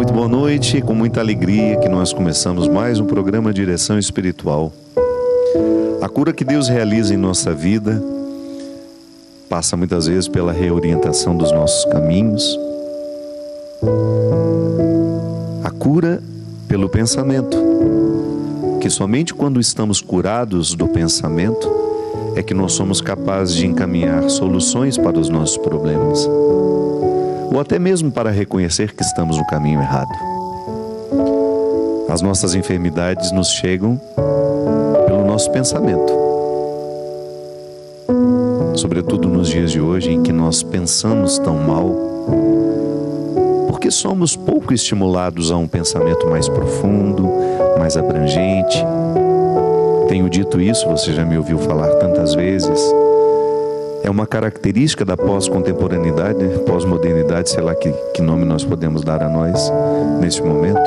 Muito boa noite, com muita alegria que nós começamos mais um programa Direção Espiritual. A cura que Deus realiza em nossa vida passa muitas vezes pela reorientação dos nossos caminhos. A cura pelo pensamento, que somente quando estamos curados do pensamento é que nós somos capazes de encaminhar soluções para os nossos problemas, ou até mesmo para reconhecer que estamos no caminho errado. As nossas enfermidades nos chegam pelo nosso pensamento, sobretudo nos dias de hoje em que nós pensamos tão mal, porque somos pouco estimulados a um pensamento mais profundo, mais abrangente. Tenho dito isso, você já me ouviu falar tantas vezes. É uma característica da pós-contemporaneidade, pós-modernidade, sei lá que nome nós podemos dar a nós neste momento.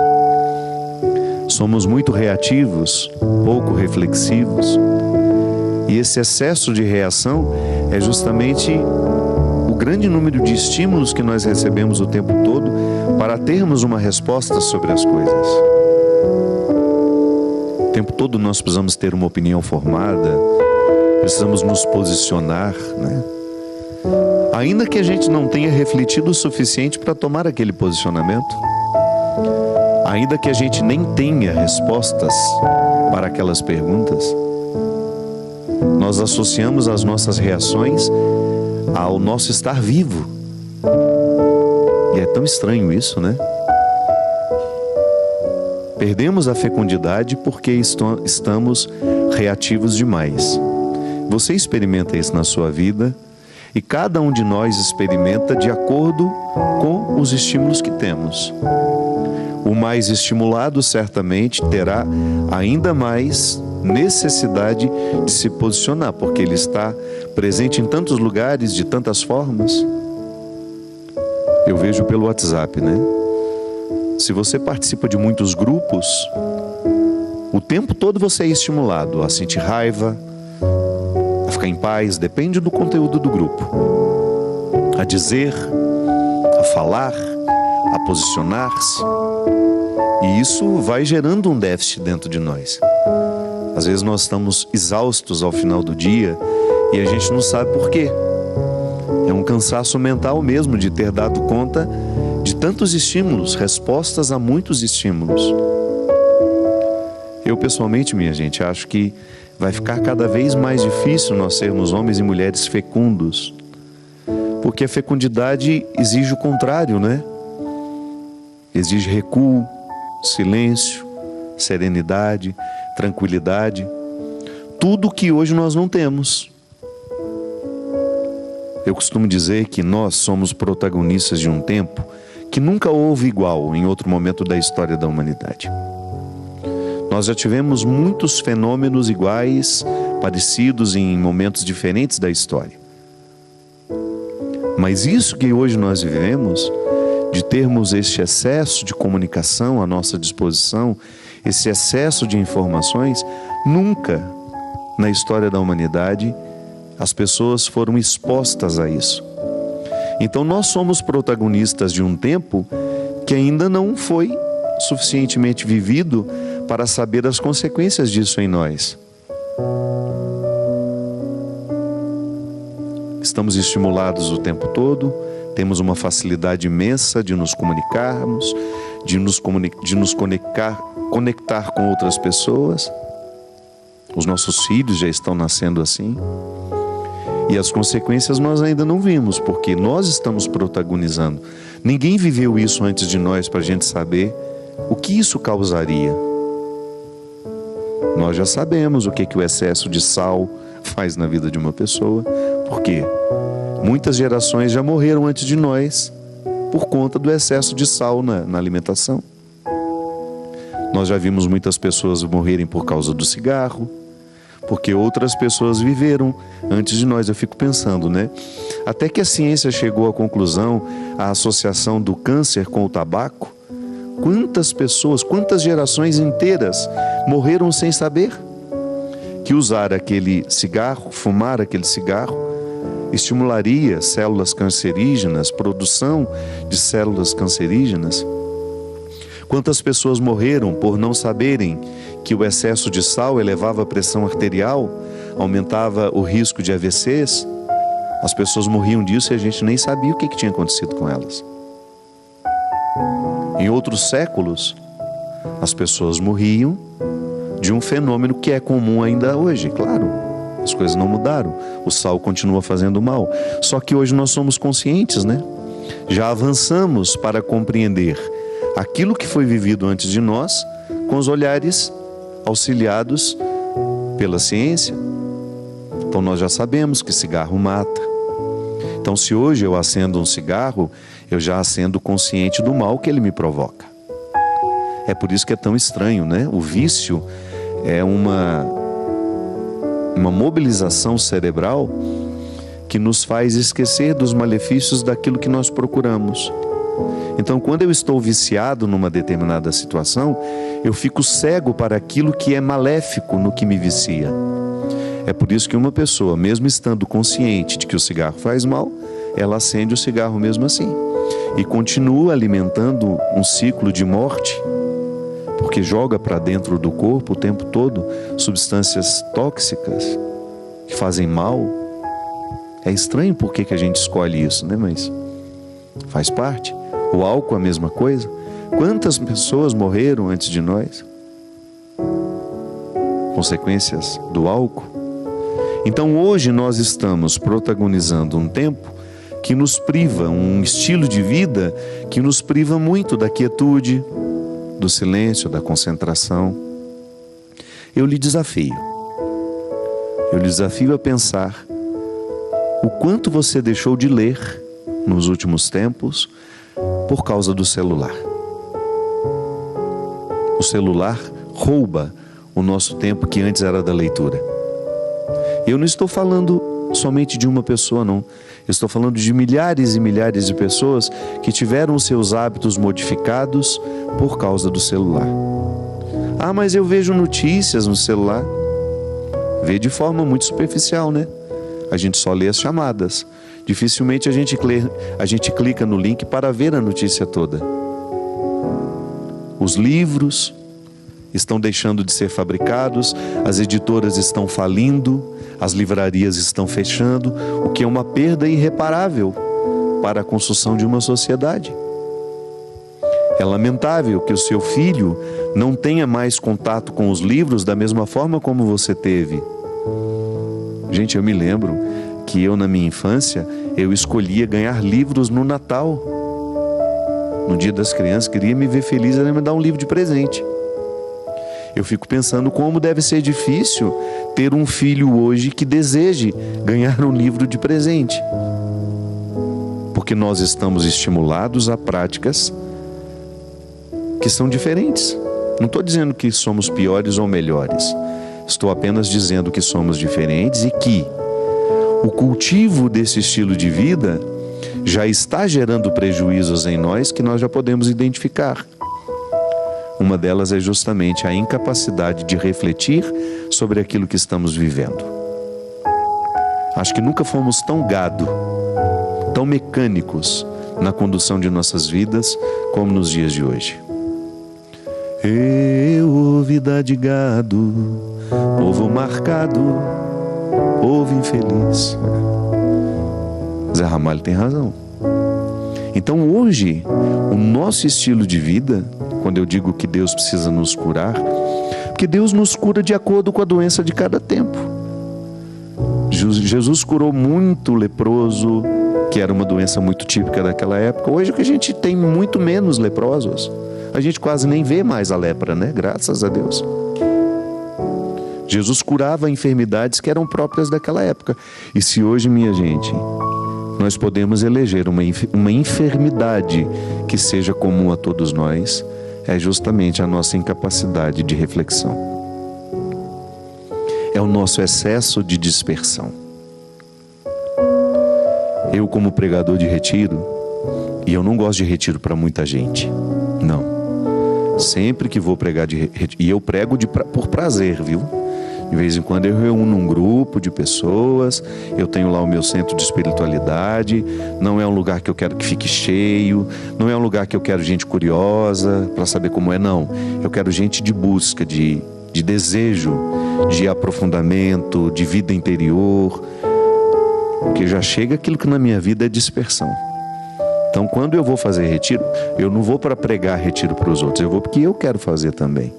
Somos muito reativos, pouco reflexivos, e esse excesso de reação é justamente o grande número de estímulos que nós recebemos o tempo todo para termos uma resposta sobre as coisas. O tempo todo nós precisamos ter uma opinião formada, precisamos nos posicionar, né? Ainda que a gente não tenha refletido o suficiente para tomar aquele posicionamento, ainda que a gente nem tenha respostas para aquelas perguntas, nós associamos as nossas reações ao nosso estar vivo. E é tão estranho isso, né? Perdemos a fecundidade porque estamos reativos demais. Você experimenta isso na sua vida e cada um de nós experimenta de acordo com os estímulos que temos. O mais estimulado certamente terá ainda mais necessidade de se posicionar, porque ele está presente em tantos lugares, de tantas formas. Eu vejo pelo WhatsApp, né? Se você participa de muitos grupos, o tempo todo você é estimulado a sentir raiva, a ficar em paz, depende do conteúdo do grupo, a dizer, a falar, a posicionar-se. E isso vai gerando um déficit dentro de nós. Às vezes nós estamos exaustos ao final do dia e a gente não sabe por quê. É um cansaço mental mesmo de ter dado conta de tantos estímulos, respostas a muitos estímulos. Eu pessoalmente, minha gente, acho que vai ficar cada vez mais difícil nós sermos homens e mulheres fecundos, porque a fecundidade exige o contrário, né? Exige recuo, silêncio, serenidade, tranquilidade, tudo que hoje nós não temos. Eu costumo dizer que nós somos protagonistas de um tempo que nunca houve igual em outro momento da história da humanidade. Nós já tivemos muitos fenômenos iguais, parecidos em momentos diferentes da história. Mas isso que hoje nós vivemos, de termos este excesso de comunicação à nossa disposição, esse excesso de informações, nunca na história da humanidade as pessoas foram expostas a isso. Então nós somos protagonistas de um tempo que ainda não foi suficientemente vivido para saber as consequências disso em nós. Estamos estimulados o tempo todo, temos uma facilidade imensa de nos comunicarmos, de nos conectar com outras pessoas. Os nossos filhos já estão nascendo assim. E as consequências nós ainda não vimos, porque nós estamos protagonizando. Ninguém viveu isso antes de nós para a gente saber o que isso causaria. Nós já sabemos o que o excesso de sal faz na vida de uma pessoa, porque muitas gerações já morreram antes de nós por conta do excesso de sal na alimentação. Nós já vimos muitas pessoas morrerem por causa do cigarro, porque outras pessoas viveram antes de nós. Eu fico pensando, né? Até que a ciência chegou à conclusão, a associação do câncer com o tabaco, quantas pessoas, quantas gerações inteiras morreram sem saber que usar aquele cigarro, fumar aquele cigarro, estimularia células cancerígenas, produção de células cancerígenas. Quantas pessoas morreram por não saberem que o excesso de sal elevava a pressão arterial, aumentava o risco de AVCs? As pessoas morriam disso e a gente nem sabia o que tinha acontecido com elas. Em outros séculos, as pessoas morriam de um fenômeno que é comum ainda hoje, claro. As coisas não mudaram, o sal continua fazendo mal. Só que hoje nós somos conscientes, né? Já avançamos para compreender aquilo que foi vivido antes de nós, com os olhares auxiliados pela ciência. Então nós já sabemos que cigarro mata. Então se hoje eu acendo um cigarro, eu já acendo consciente do mal que ele me provoca. É por isso que é tão estranho, né? O vício é uma mobilização cerebral que nos faz esquecer dos malefícios daquilo que nós procuramos. Então, quando eu estou viciado numa determinada situação, eu fico cego para aquilo que é maléfico no que me vicia. É por isso que uma pessoa, mesmo estando consciente de que o cigarro faz mal, ela acende o cigarro mesmo assim e continua alimentando um ciclo de morte, porque joga para dentro do corpo o tempo todo substâncias tóxicas que fazem mal. É estranho por que a gente escolhe isso, né? Mas faz parte. O álcool é a mesma coisa. Quantas pessoas morreram antes de nós? Consequências do álcool. Então hoje nós estamos protagonizando um tempo que nos priva, um estilo de vida que nos priva muito da quietude, do silêncio, da concentração. Eu lhe desafio a pensar o quanto você deixou de ler nos últimos tempos por causa do celular. O celular rouba o nosso tempo que antes era da leitura. Eu não estou falando somente de uma pessoa, não. Eu estou falando de milhares e milhares de pessoas que tiveram seus hábitos modificados por causa do celular. Ah, mas eu vejo notícias no celular. Vê de forma muito superficial, né? A gente só lê as chamadas. Dificilmente a gente clica no link para ver a notícia toda. Os livros estão deixando de ser fabricados, as editoras estão falindo, as livrarias estão fechando, o que é uma perda irreparável para a construção de uma sociedade. É lamentável que o seu filho não tenha mais contato com os livros da mesma forma como você teve. Gente, eu me lembro que eu, na minha infância, eu escolhia ganhar livros no Natal. No Dia das Crianças, queria me ver feliz, era me dar um livro de presente. Eu fico pensando como deve ser difícil ter um filho hoje que deseje ganhar um livro de presente. Porque nós estamos estimulados a práticas que são diferentes. Não estou dizendo que somos piores ou melhores. Estou apenas dizendo que somos diferentes e que o cultivo desse estilo de vida já está gerando prejuízos em nós que nós já podemos identificar. Uma delas é justamente a incapacidade de refletir sobre aquilo que estamos vivendo. Acho que nunca fomos tão gado, tão mecânicos na condução de nossas vidas como nos dias de hoje. Eu, vida de gado, povo marcado, povo infeliz. Zé Ramalho tem razão. Então hoje, o nosso estilo de vida, quando eu digo que Deus precisa nos curar, porque Deus nos cura de acordo com a doença de cada tempo. Jesus curou muito leproso, que era uma doença muito típica daquela época. Hoje a gente tem muito menos leprosos. A gente quase nem vê mais a lepra, né? Graças a Deus. Jesus curava enfermidades que eram próprias daquela época. E se hoje, minha gente, nós podemos eleger uma enfermidade que seja comum a todos nós, é justamente a nossa incapacidade de reflexão. É o nosso excesso de dispersão. Eu, como pregador de retiro, e eu não gosto de retiro para muita gente, não. Sempre que vou pregar e eu prego por prazer, viu? De vez em quando eu reúno um grupo de pessoas, eu tenho lá o meu centro de espiritualidade. Não é um lugar que eu quero que fique cheio, não é um lugar que eu quero gente curiosa para saber como é, não. Eu quero gente de busca, de desejo, de aprofundamento, de vida interior, porque já chega aquilo que na minha vida é dispersão. Então, quando eu vou fazer retiro, eu não vou para pregar retiro para os outros, eu vou porque eu quero fazer também.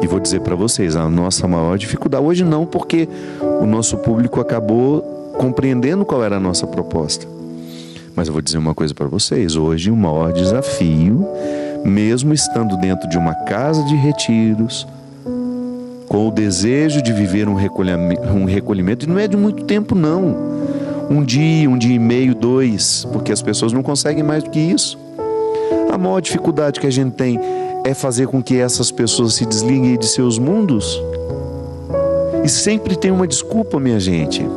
E vou dizer para vocês, a nossa maior dificuldade, hoje não, porque o nosso público acabou compreendendo qual era a nossa proposta. Mas eu vou dizer uma coisa para vocês, hoje o maior desafio, mesmo estando dentro de uma casa de retiros, com o desejo de viver um recolhimento, e não é de muito tempo não, um dia e meio, 2, porque as pessoas não conseguem mais do que isso. A maior dificuldade que a gente tem é fazer com que essas pessoas se desliguem de seus mundos. E sempre tem uma desculpa, minha gente.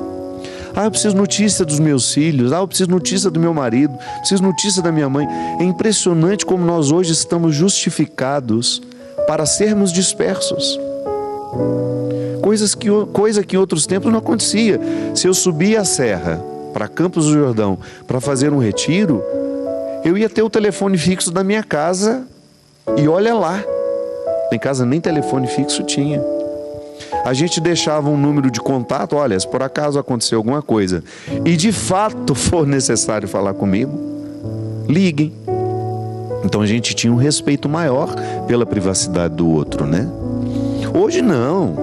Eu preciso notícia dos meus filhos. Eu preciso notícia do meu marido. Preciso notícia da minha mãe. É impressionante como nós hoje estamos justificados para sermos dispersos. Coisa que em outros tempos não acontecia. Se eu subia a serra para Campos do Jordão para fazer um retiro, eu ia ter o telefone fixo da minha casa. E olha lá, em casa nem telefone fixo tinha. A gente deixava um número de contato, olha, se por acaso acontecer alguma coisa e de fato for necessário falar comigo, liguem. Então a gente tinha um respeito maior pela privacidade do outro, né? Hoje não.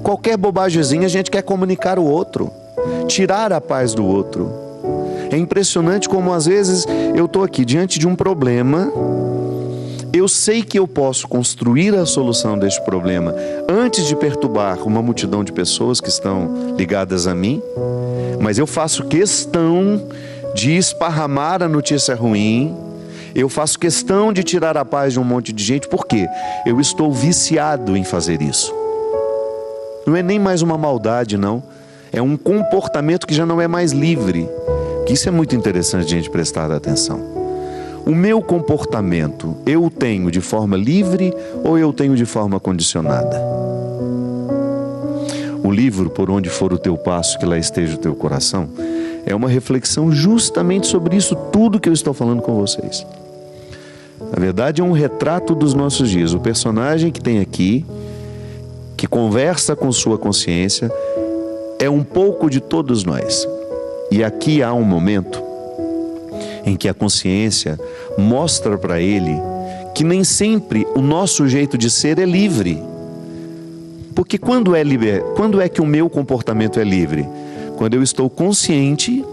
Qualquer bobagemzinha a gente quer comunicar o outro, tirar a paz do outro. É impressionante como às vezes eu estou aqui diante de um problema. Eu sei que eu posso construir a solução deste problema antes de perturbar uma multidão de pessoas que estão ligadas a mim, mas eu faço questão de esparramar a notícia ruim, eu faço questão de tirar a paz de um monte de gente, porque eu estou viciado em fazer isso. Não é nem mais uma maldade, não. É um comportamento que já não é mais livre. Isso é muito interessante a gente prestar atenção. O meu comportamento, eu o tenho de forma livre ou eu tenho de forma condicionada? O livro, Por Onde For o Teu Passo, Que Lá Esteja o Teu Coração, é uma reflexão justamente sobre isso tudo que eu estou falando com vocês. Na verdade, é um retrato dos nossos dias. O personagem que tem aqui, que conversa com sua consciência, é um pouco de todos nós. E aqui há um momento em que a consciência mostra para ele que nem sempre o nosso jeito de ser é livre. Porque quando é que o meu comportamento é livre? Quando eu estou consciente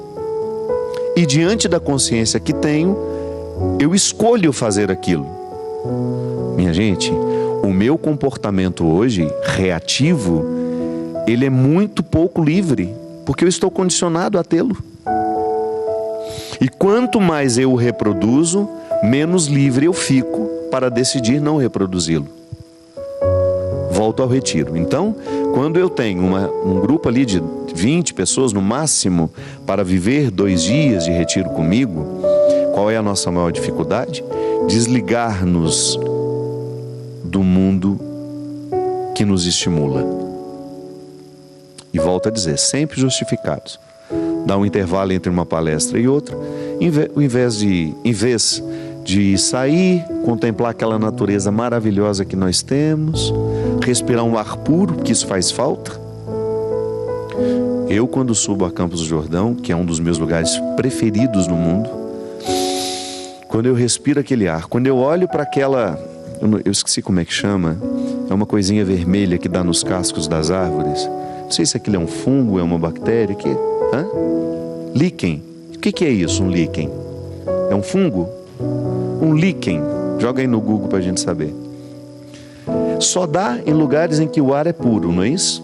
e diante da consciência que tenho, eu escolho fazer aquilo. Minha gente, o meu comportamento hoje, reativo, ele é muito pouco livre, porque eu estou condicionado a tê-lo. E quanto mais eu o reproduzo, menos livre eu fico para decidir não reproduzi-lo. Volto ao retiro. Então, quando eu tenho um grupo ali de 20 pessoas no máximo para viver 2 dias de retiro comigo, qual é a nossa maior dificuldade? Desligar-nos do mundo que nos estimula. E volto a dizer, sempre justificados. Dá um intervalo entre uma palestra e outra, em vez de sair, contemplar aquela natureza maravilhosa que nós temos, respirar um ar puro, que isso faz falta. Eu, quando subo a Campos do Jordão, que é um dos meus lugares preferidos no mundo, quando eu respiro aquele ar, quando eu olho para aquela, eu esqueci como é que chama, é uma coisinha vermelha que dá nos cascos das árvores, não sei se aquilo é um fungo, é uma bactéria, líquen. O que é isso, um líquen? É um fungo? Um líquen. Joga aí no Google para a gente saber. Só dá em lugares em que o ar é puro, não é isso?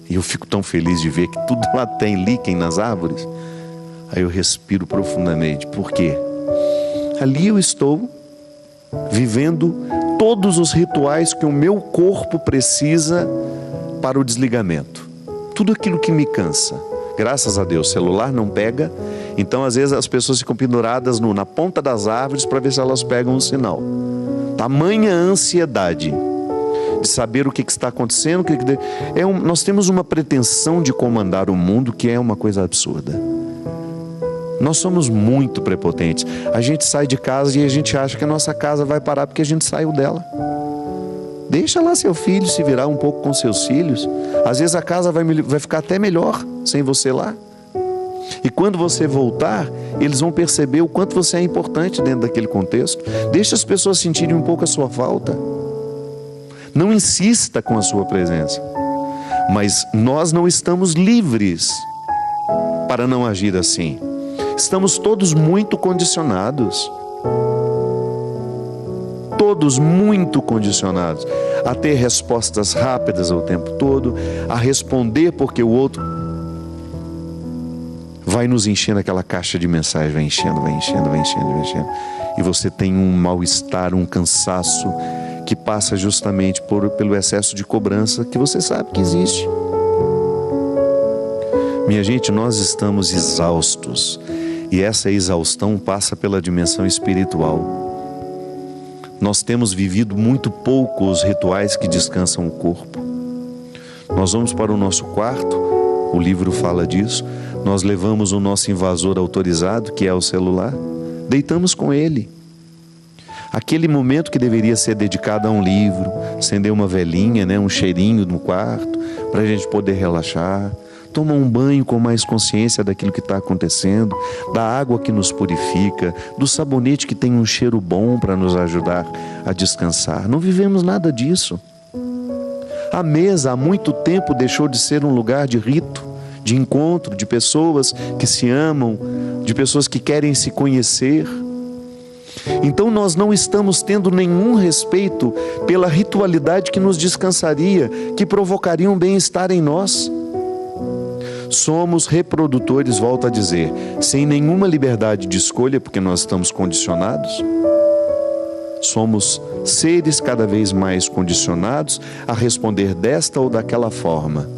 E eu fico tão feliz de ver que tudo lá tem líquen nas árvores. Aí eu respiro profundamente. Por quê? Ali eu estou vivendo todos os rituais que o meu corpo precisa para o desligamento. Tudo aquilo que me cansa. Graças a Deus, o celular não pega. Então, às vezes, as pessoas ficam penduradas na ponta das árvores para ver se elas pegam um sinal. Tamanha ansiedade de saber o que está acontecendo. Nós temos uma pretensão de comandar o mundo que é uma coisa absurda. Nós somos muito prepotentes. A gente sai de casa e a gente acha que a nossa casa vai parar porque a gente saiu dela. Deixa lá seu filho se virar um pouco com seus filhos. Às vezes a casa vai ficar até melhor sem você lá. E quando você voltar, eles vão perceber o quanto você é importante dentro daquele contexto. Deixa as pessoas sentirem um pouco a sua falta. Não insista com a sua presença. Mas nós não estamos livres para não agir assim. Estamos todos muito condicionados. Todos muito condicionados a ter respostas rápidas o tempo todo, a responder porque o outro vai nos enchendo aquela caixa de mensagem, vai enchendo. E você tem um mal-estar, um cansaço que passa justamente pelo excesso de cobrança que você sabe que existe. Minha gente, nós estamos exaustos e essa exaustão passa pela dimensão espiritual. Nós temos vivido muito pouco os rituais que descansam o corpo. Nós vamos para o nosso quarto, o livro fala disso, nós levamos o nosso invasor autorizado, que é o celular, deitamos com ele. Aquele momento que deveria ser dedicado a um livro, acender uma velinha, um cheirinho no quarto, para a gente poder relaxar, tomar um banho com mais consciência daquilo que está acontecendo, da água que nos purifica, do sabonete que tem um cheiro bom para nos ajudar a descansar. Não vivemos nada disso. A mesa há muito tempo deixou de ser um lugar de rito, de encontro, de pessoas que se amam, de pessoas que querem se conhecer. Então nós não estamos tendo nenhum respeito pela ritualidade que nos descansaria, que provocaria um bem-estar em nós. Somos reprodutores, volto a dizer, sem nenhuma liberdade de escolha, porque nós estamos condicionados. Somos seres cada vez mais condicionados a responder desta ou daquela forma.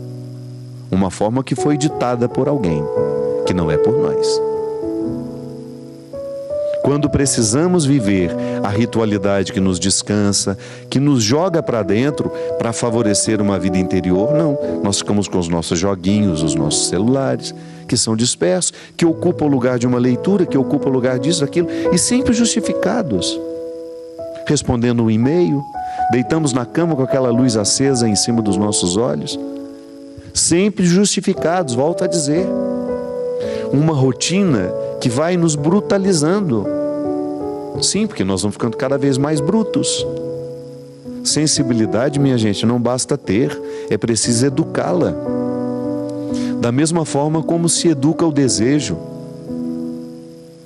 Uma forma que foi ditada por alguém, que não é por nós. Quando precisamos viver a ritualidade que nos descansa, que nos joga para dentro para favorecer uma vida interior, não. Nós ficamos com os nossos joguinhos, os nossos celulares, que são dispersos, que ocupam o lugar de uma leitura, que ocupam o lugar disso, daquilo, e sempre justificados. Respondendo um e-mail, deitamos na cama com aquela luz acesa em cima dos nossos olhos, sempre justificados, volto a dizer. Uma rotina que vai nos brutalizando. Sim, porque nós vamos ficando cada vez mais brutos. Sensibilidade, minha gente, não basta ter, é preciso educá-la. Da mesma forma como se educa o desejo.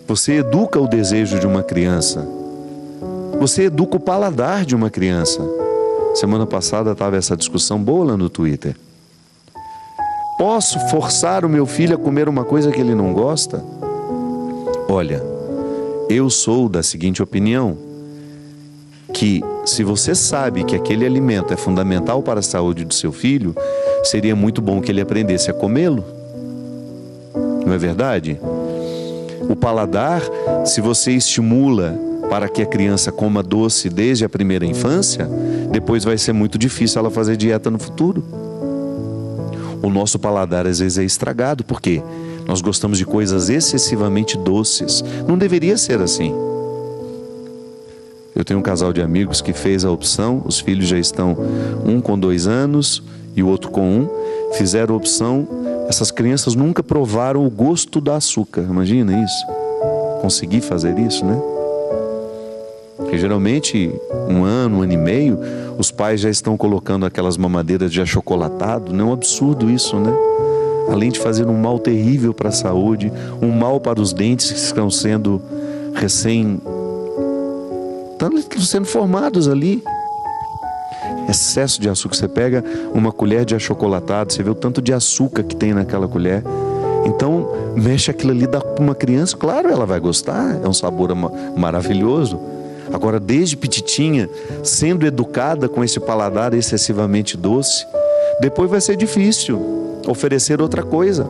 Você educa o desejo de uma criança. Você educa o paladar de uma criança. Semana passada estava essa discussão boa lá no Twitter. Posso forçar o meu filho a comer uma coisa que ele não gosta? Olha, eu sou da seguinte opinião, que se você sabe que aquele alimento é fundamental para a saúde do seu filho, seria muito bom que ele aprendesse a comê-lo. Não é verdade? O paladar, se você estimula para que a criança coma doce desde a primeira infância, depois vai ser muito difícil ela fazer dieta no futuro. O nosso paladar às vezes é estragado, por quê? Nós gostamos de coisas excessivamente doces. Não deveria ser assim. Eu tenho um casal de amigos que fez a opção, os filhos já estão, um com 2 anos e o outro com 1, fizeram a opção, essas crianças nunca provaram o gosto do açúcar. Imagina isso. Conseguir fazer isso, né? Porque geralmente, 1 ano, 1 ano e meio, os pais já estão colocando aquelas mamadeiras de achocolatado. Não é um absurdo isso, né? Além de fazer um mal terrível para a saúde, um mal para os dentes que estão sendo sendo formados ali. Excesso de açúcar. Você pega uma colher de achocolatado, você vê o tanto de açúcar que tem naquela colher. Então, mexe aquilo ali, dá para uma criança, claro, ela vai gostar, é um sabor maravilhoso. Agora, desde petitinha, sendo educada com esse paladar excessivamente doce, depois vai ser difícil oferecer outra coisa.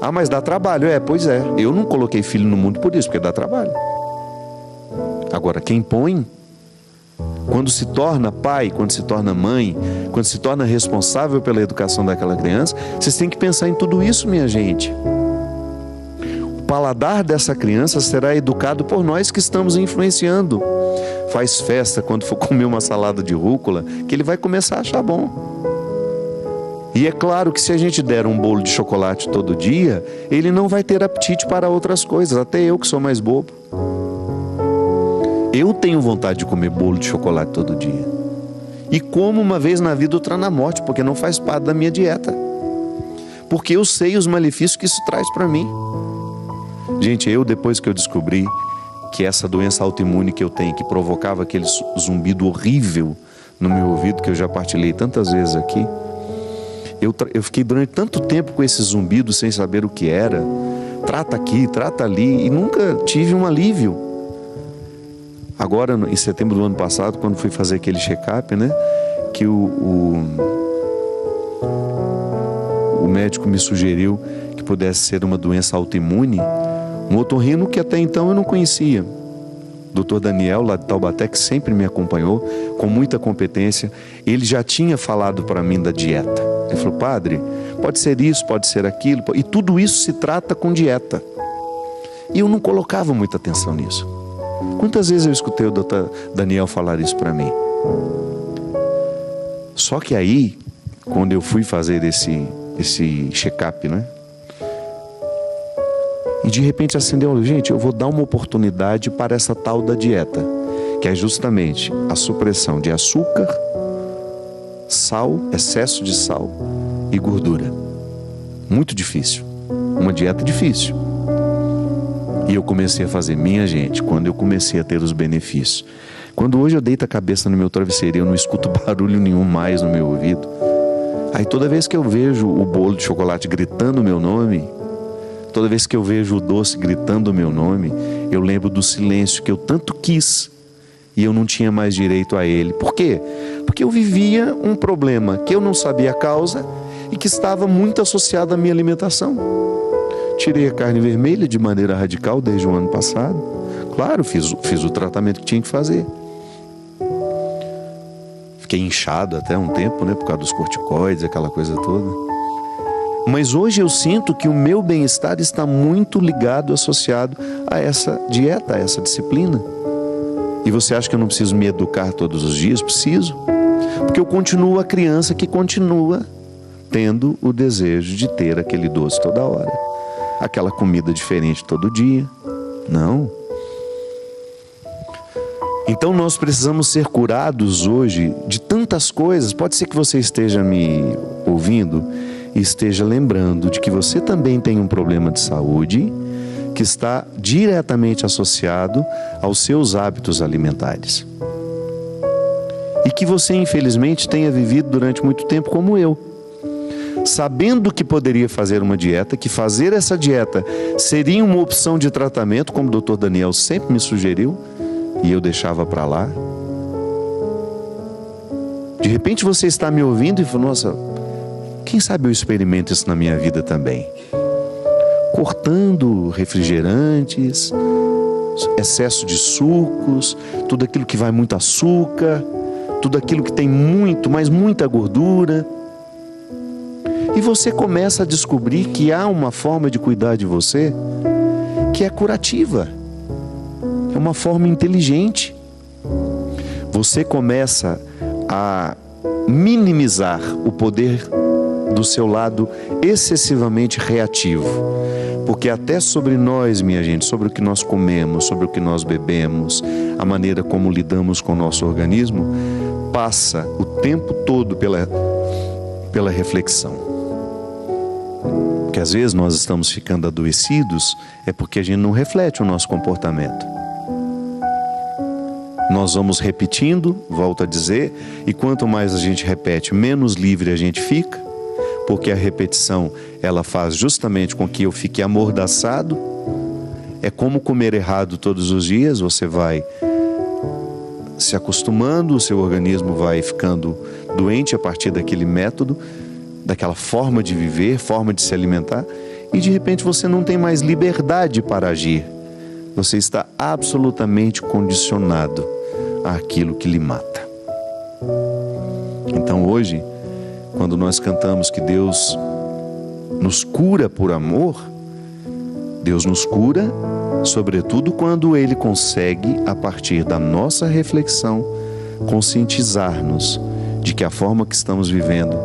Ah, mas dá trabalho. Pois é. Eu não coloquei filho no mundo por isso, porque dá trabalho. Agora, quem põe, Quando se torna pai, quando se torna mãe, quando se torna responsável pela educação daquela criança, vocês têm que pensar em tudo isso, minha gente. O paladar dessa criança será educado por nós que estamos influenciando. Faz festa quando for comer uma salada de rúcula, que ele vai começar a achar bom. E é claro que se a gente der um bolo de chocolate todo dia, ele não vai ter apetite para outras coisas, até eu que sou mais bobo. Eu tenho vontade de comer bolo de chocolate todo dia. E como uma vez na vida, outra na morte, porque não faz parte da minha dieta. Porque eu sei os malefícios que isso traz para mim. Gente, depois que eu descobri que essa doença autoimune que eu tenho, que provocava aquele zumbido horrível no meu ouvido, que eu já partilhei tantas vezes aqui, eu fiquei durante tanto tempo com esse zumbido sem saber o que era. Trata aqui, trata ali, e nunca tive um alívio. Agora, em setembro do ano passado, quando fui fazer aquele check-up, né, que o médico me sugeriu que pudesse ser uma doença autoimune, um otorrino que até então eu não conhecia. Dr. Daniel, lá de Taubaté, que sempre me acompanhou com muita competência, ele já tinha falado para mim da dieta. Ele falou: padre, pode ser isso, pode ser aquilo, e tudo isso se trata com dieta. E eu não colocava muita atenção nisso. Quantas vezes eu escutei o Dr. Daniel falar isso para mim? Só que aí, quando eu fui fazer esse check-up, né? E de repente acendeu, gente, eu vou dar uma oportunidade para essa tal da dieta, que é justamente a supressão de açúcar, sal, excesso de sal e gordura. Muito difícil, uma dieta difícil. E eu comecei a fazer, minha gente, quando eu comecei a ter os benefícios. Quando hoje eu deito a cabeça no meu travesseiro, eu não escuto barulho nenhum mais no meu ouvido. Aí toda vez que eu vejo o bolo de chocolate gritando o meu nome, toda vez que eu vejo o doce gritando o meu nome, eu lembro do silêncio que eu tanto quis e eu não tinha mais direito a ele. Por quê? Porque eu vivia um problema que eu não sabia a causa e que estava muito associado à minha alimentação. Tirei a carne vermelha de maneira radical desde o ano passado. Claro, fiz o tratamento que tinha que fazer. Fiquei inchado até um tempo, né, por causa dos corticoides, aquela coisa toda. Mas hoje eu sinto que o meu bem-estar está muito ligado, associado a essa dieta, a essa disciplina. E você acha que eu não preciso me educar todos os dias? Preciso. Porque eu continuo a criança que continua tendo o desejo de ter aquele doce toda hora. Aquela comida diferente todo dia. Não. Então nós precisamos ser curados hoje de tantas coisas. Pode ser que você esteja me ouvindo e esteja lembrando de que você também tem um problema de saúde que está diretamente associado aos seus hábitos alimentares. E que você, infelizmente, tenha vivido durante muito tempo como eu. Sabendo que poderia fazer uma dieta, que fazer essa dieta seria uma opção de tratamento, como o Dr. Daniel sempre me sugeriu, e eu deixava para lá. De repente você está me ouvindo e fala: nossa, quem sabe eu experimento isso na minha vida também. Cortando refrigerantes, excesso de sucos, tudo aquilo que vai muito açúcar, tudo aquilo que tem muito, mas muita gordura. E você começa a descobrir que há uma forma de cuidar de você que é curativa. É uma forma inteligente. Você começa a minimizar o poder do seu lado excessivamente reativo. Porque até sobre nós, minha gente, sobre o que nós comemos, sobre o que nós bebemos, a maneira como lidamos com o nosso organismo, passa o tempo todo pela reflexão. Porque às vezes nós estamos ficando adoecidos, é porque a gente não reflete o nosso comportamento. Nós vamos repetindo, volto a dizer, e quanto mais a gente repete, menos livre a gente fica, porque a repetição, ela faz justamente com que eu fique amordaçado. É como comer errado todos os dias, você vai se acostumando, o seu organismo vai ficando doente a partir daquele método, daquela forma de viver, forma de se alimentar, e de repente você não tem mais liberdade para agir. Você está absolutamente condicionado. àquilo que lhe mata. Então hoje, quando nós cantamos que Deus nos cura por amor, Deus nos cura, sobretudo quando Ele consegue, a partir da nossa reflexão, conscientizar-nos de que a forma que estamos vivendo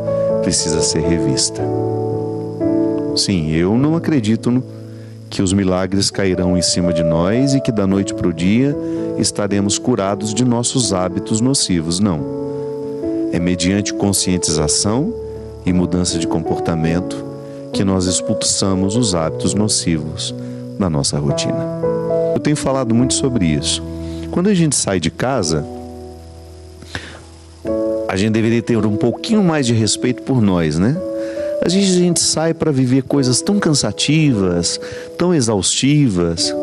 precisa ser revista. Sim, eu não acredito que os milagres cairão em cima de nós e que da noite para o dia estaremos curados de nossos hábitos nocivos. Não. É mediante conscientização e mudança de comportamento que nós expulsamos os hábitos nocivos da nossa rotina. Eu tenho falado muito sobre isso. Quando a gente sai de casa, a gente deveria ter um pouquinho mais de respeito por nós, né? Às vezes a gente sai para viver coisas tão cansativas, tão exaustivas.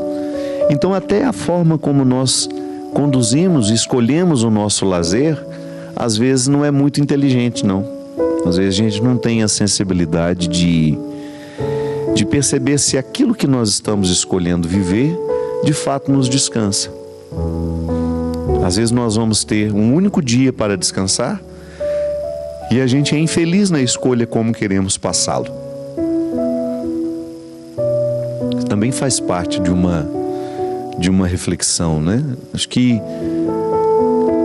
Então até a forma como nós conduzimos e escolhemos o nosso lazer, às vezes não é muito inteligente, não. Às vezes a gente não tem a sensibilidade de perceber se aquilo que nós estamos escolhendo viver, de fato nos descansa. Às vezes nós vamos ter um único dia para descansar e a gente é infeliz na escolha como queremos passá-lo. Também faz parte de uma reflexão, né? Acho que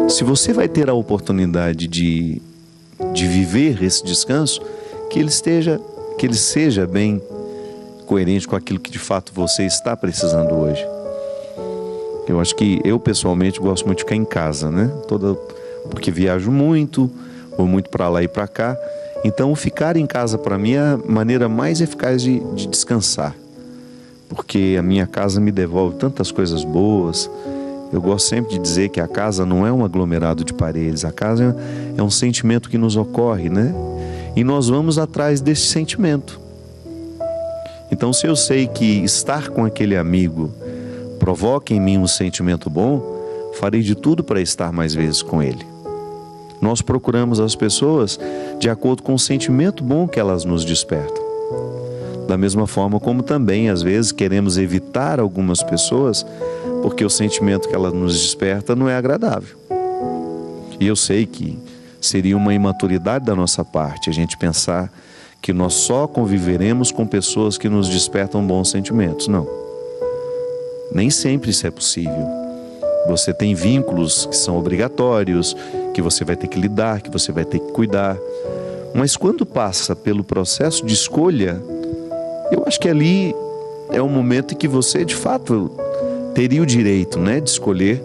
se você vai ter a oportunidade de viver esse descanso, que ele seja bem coerente com aquilo que de fato você está precisando hoje. Eu acho que eu pessoalmente gosto muito de ficar em casa, né? Porque viajo muito, vou muito para lá e para cá. Então ficar em casa para mim é a maneira mais eficaz de descansar. Porque a minha casa me devolve tantas coisas boas. Eu gosto sempre de dizer que a casa não é um aglomerado de paredes. A casa é um sentimento que nos ocorre, né? E nós vamos atrás desse sentimento. Então, se eu sei que estar com aquele amigo provoca em mim um sentimento bom, farei de tudo para estar mais vezes com ele. Nós procuramos as pessoas de acordo com o sentimento bom que elas nos despertam. Da mesma forma como também, às vezes, queremos evitar algumas pessoas porque o sentimento que ela nos desperta não é agradável. E eu sei que seria uma imaturidade da nossa parte a gente pensar que nós só conviveremos com pessoas que nos despertam bons sentimentos. Não. Nem sempre isso é possível. Você tem vínculos que são obrigatórios, que você vai ter que lidar, que você vai ter que cuidar. Mas quando passa pelo processo de escolha, eu acho que ali é o momento em que você, de fato, teria o direito, né, de escolher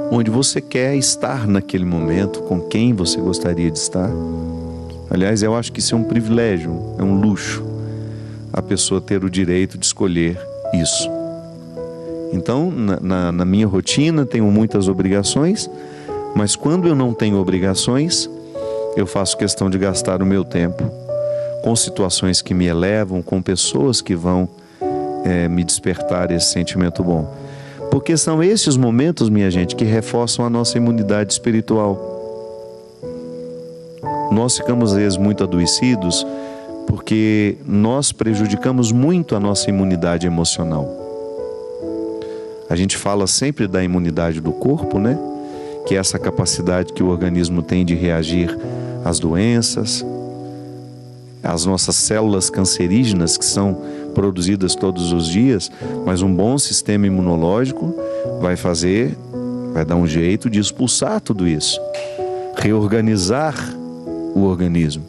onde você quer estar naquele momento, com quem você gostaria de estar. Aliás, eu acho que isso é um privilégio, é um luxo, a pessoa ter o direito de escolher isso. Então, na minha rotina, tenho muitas obrigações, mas quando eu não tenho obrigações, eu faço questão de gastar o meu tempo com situações que me elevam, com pessoas que vão me despertar esse sentimento bom. Porque são esses momentos, minha gente, que reforçam a nossa imunidade espiritual. Nós ficamos, às vezes, muito adoecidos porque nós prejudicamos muito a nossa imunidade emocional. A gente fala sempre da imunidade do corpo, né? Que é essa capacidade que o organismo tem de reagir às doenças, às nossas células cancerígenas que são produzidas todos os dias, mas um bom sistema imunológico vai dar um jeito de expulsar tudo isso, reorganizar o organismo.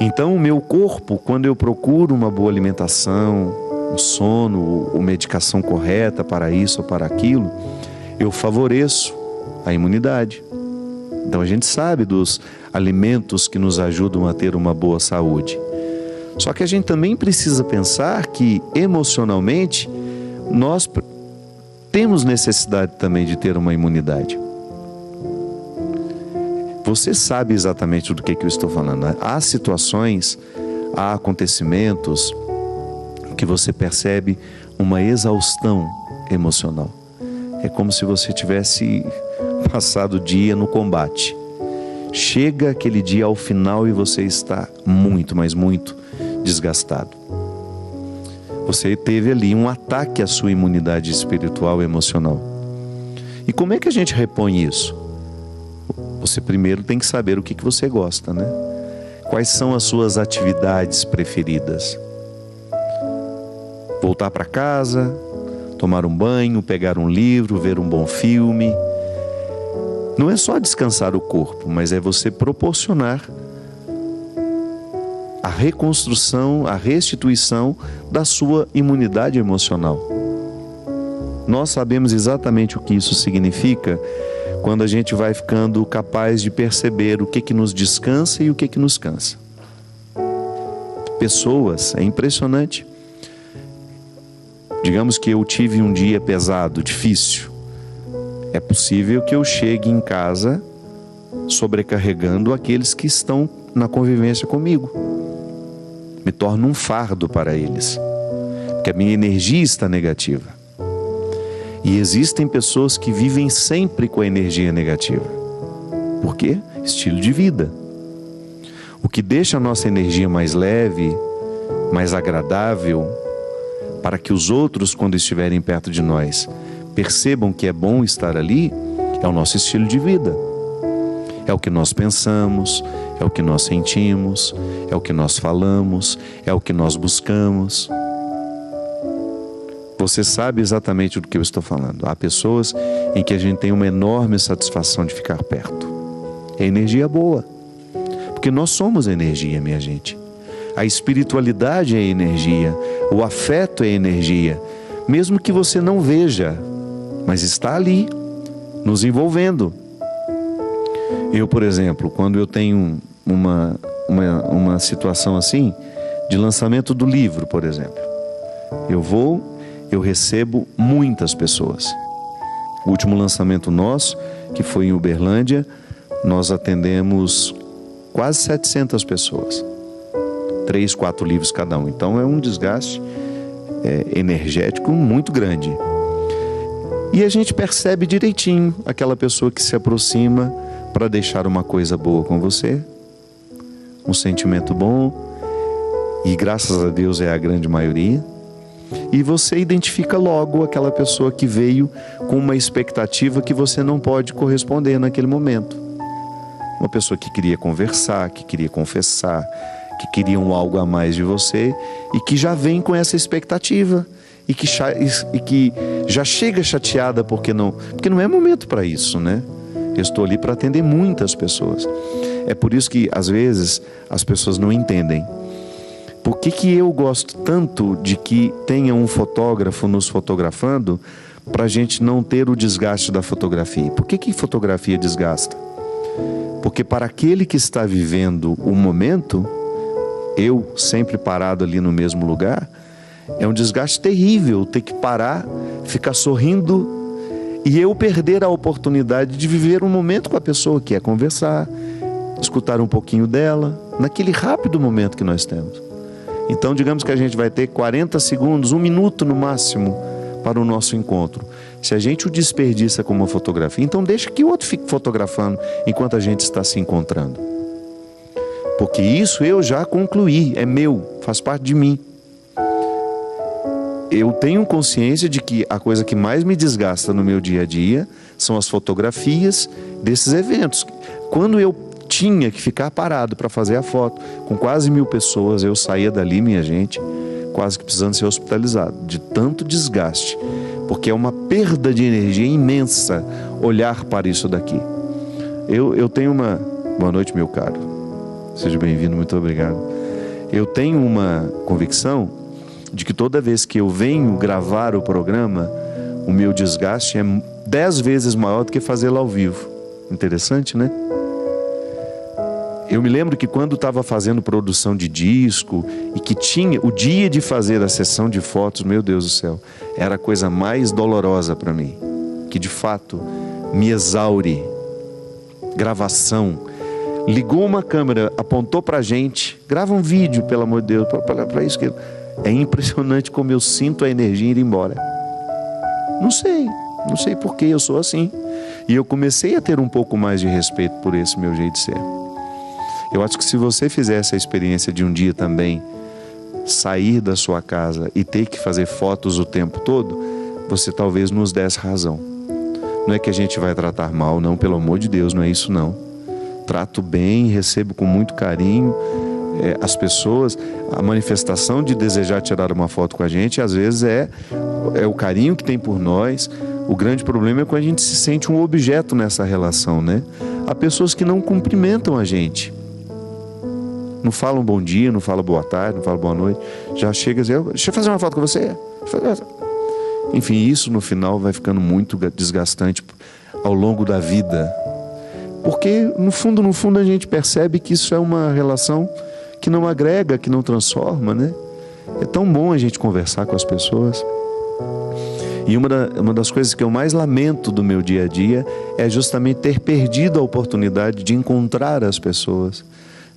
Então o meu corpo, quando eu procuro uma boa alimentação, um sono, uma medicação correta para isso ou para aquilo, eu favoreço a imunidade. Então a gente sabe dos alimentos que nos ajudam a ter uma boa saúde. Só que a gente também precisa pensar que emocionalmente nós temos necessidade também de ter uma imunidade. Você sabe exatamente do que eu estou falando. Há situações, há acontecimentos que você percebe uma exaustão emocional. É como se você tivesse passado o dia no combate. Chega aquele dia ao final e você está muito, mas muito desgastado. Você teve ali um ataque à sua imunidade espiritual e emocional. E como é que a gente repõe isso? Você primeiro tem que saber o que você gosta, né? Quais são as suas atividades preferidas? Voltar para casa, tomar um banho, pegar um livro, ver um bom filme. Não é só descansar o corpo, mas é você proporcionar a reconstrução, a restituição da sua imunidade emocional. Nós sabemos exatamente o que isso significa quando a gente vai ficando capaz de perceber o que nos descansa e o que nos cansa. Pessoas, é impressionante. Digamos que eu tive um dia pesado, difícil. É possível que eu chegue em casa sobrecarregando aqueles que estão na convivência comigo. Me torno um fardo para eles, porque a minha energia está negativa. E existem pessoas que vivem sempre com a energia negativa. Por quê? Estilo de vida. O que deixa a nossa energia mais leve, mais agradável, para que os outros, quando estiverem perto de nós, percebam que é bom estar ali, é o nosso estilo de vida. É o que nós pensamos, é o que nós sentimos, é o que nós falamos, é o que nós buscamos. Você sabe exatamente do que eu estou falando. Há pessoas em que a gente tem uma enorme satisfação de ficar perto. É energia boa, porque nós somos energia, minha gente. A espiritualidade é energia, o afeto é energia, mesmo que você não veja, mas está ali, nos envolvendo. Eu, por exemplo, quando eu tenho uma situação assim, de lançamento do livro, por exemplo, eu recebo muitas pessoas. O último lançamento nosso, que foi em Uberlândia, nós atendemos quase 700 pessoas. 3, 4 livros cada um. Então é um desgaste energético muito grande. E a gente percebe direitinho aquela pessoa que se aproxima para deixar uma coisa boa com você, um sentimento bom, e graças a Deus é a grande maioria. E você identifica logo aquela pessoa que veio com uma expectativa que você não pode corresponder naquele momento. Uma pessoa que queria conversar, que queria confessar, que queria algo a mais de você e que já vem com essa expectativa e que já chega chateada porque não é momento para isso, né? Eu estou ali para atender muitas pessoas. É por isso que às vezes as pessoas não entendem. Por que eu gosto tanto de que tenha um fotógrafo nos fotografando para a gente não ter o desgaste da fotografia? Por que fotografia desgasta? Porque para aquele que está vivendo o momento, eu sempre parado ali no mesmo lugar, é um desgaste terrível ter que parar, ficar sorrindo e eu perder a oportunidade de viver um momento com a pessoa, que é conversar, escutar um pouquinho dela, naquele rápido momento que nós temos. Então, digamos que a gente vai ter 40 segundos, 1 minuto no máximo para o nosso encontro. Se a gente o desperdiça com uma fotografia, então deixa que o outro fique fotografando enquanto a gente está se encontrando. Porque isso eu já concluí, é meu, faz parte de mim. Eu tenho consciência de que a coisa que mais me desgasta no meu dia a dia são as fotografias desses eventos. Quando eu tinha que ficar parado para fazer a foto com quase 1000 pessoas, eu saía dali, minha gente, quase que precisando ser hospitalizado, de tanto desgaste, porque é uma perda de energia imensa olhar para isso daqui. Eu tenho uma... Boa noite, meu caro, seja bem-vindo, muito obrigado. Eu tenho uma convicção de que toda vez que eu venho gravar o programa, o meu desgaste é 10 vezes maior do que fazê-lo ao vivo. Interessante, né? Eu me lembro que quando estava fazendo produção de disco e que tinha o dia de fazer a sessão de fotos, meu Deus do céu, era a coisa mais dolorosa para mim, que de fato me exaure. Gravação, ligou uma câmera, apontou para a gente, grava um vídeo, pelo amor de Deus, para isso que é impressionante como eu sinto a energia ir embora. Não sei por que eu sou assim. E eu comecei a ter um pouco mais de respeito por esse meu jeito de ser. Eu acho que se você fizer essa experiência de um dia também sair da sua casa e ter que fazer fotos o tempo todo, você talvez nos desse razão. Não é que a gente vai tratar mal, não, pelo amor de Deus, não é isso não. Trato bem, recebo com muito carinho as pessoas. A manifestação de desejar tirar uma foto com a gente, às vezes é o carinho que tem por nós. O grande problema é quando a gente se sente um objeto nessa relação, né? Há pessoas que não cumprimentam a gente, não falam bom dia, não falam boa tarde, não falam boa noite, já chega a dizer, deixa eu fazer uma foto com você. Enfim, isso no final vai ficando muito desgastante ao longo da vida, porque no fundo a gente percebe que isso é uma relação que não agrega, que não transforma, né? É tão bom a gente conversar com as pessoas. E uma das coisas que eu mais lamento do meu dia a dia é justamente ter perdido a oportunidade de encontrar as pessoas,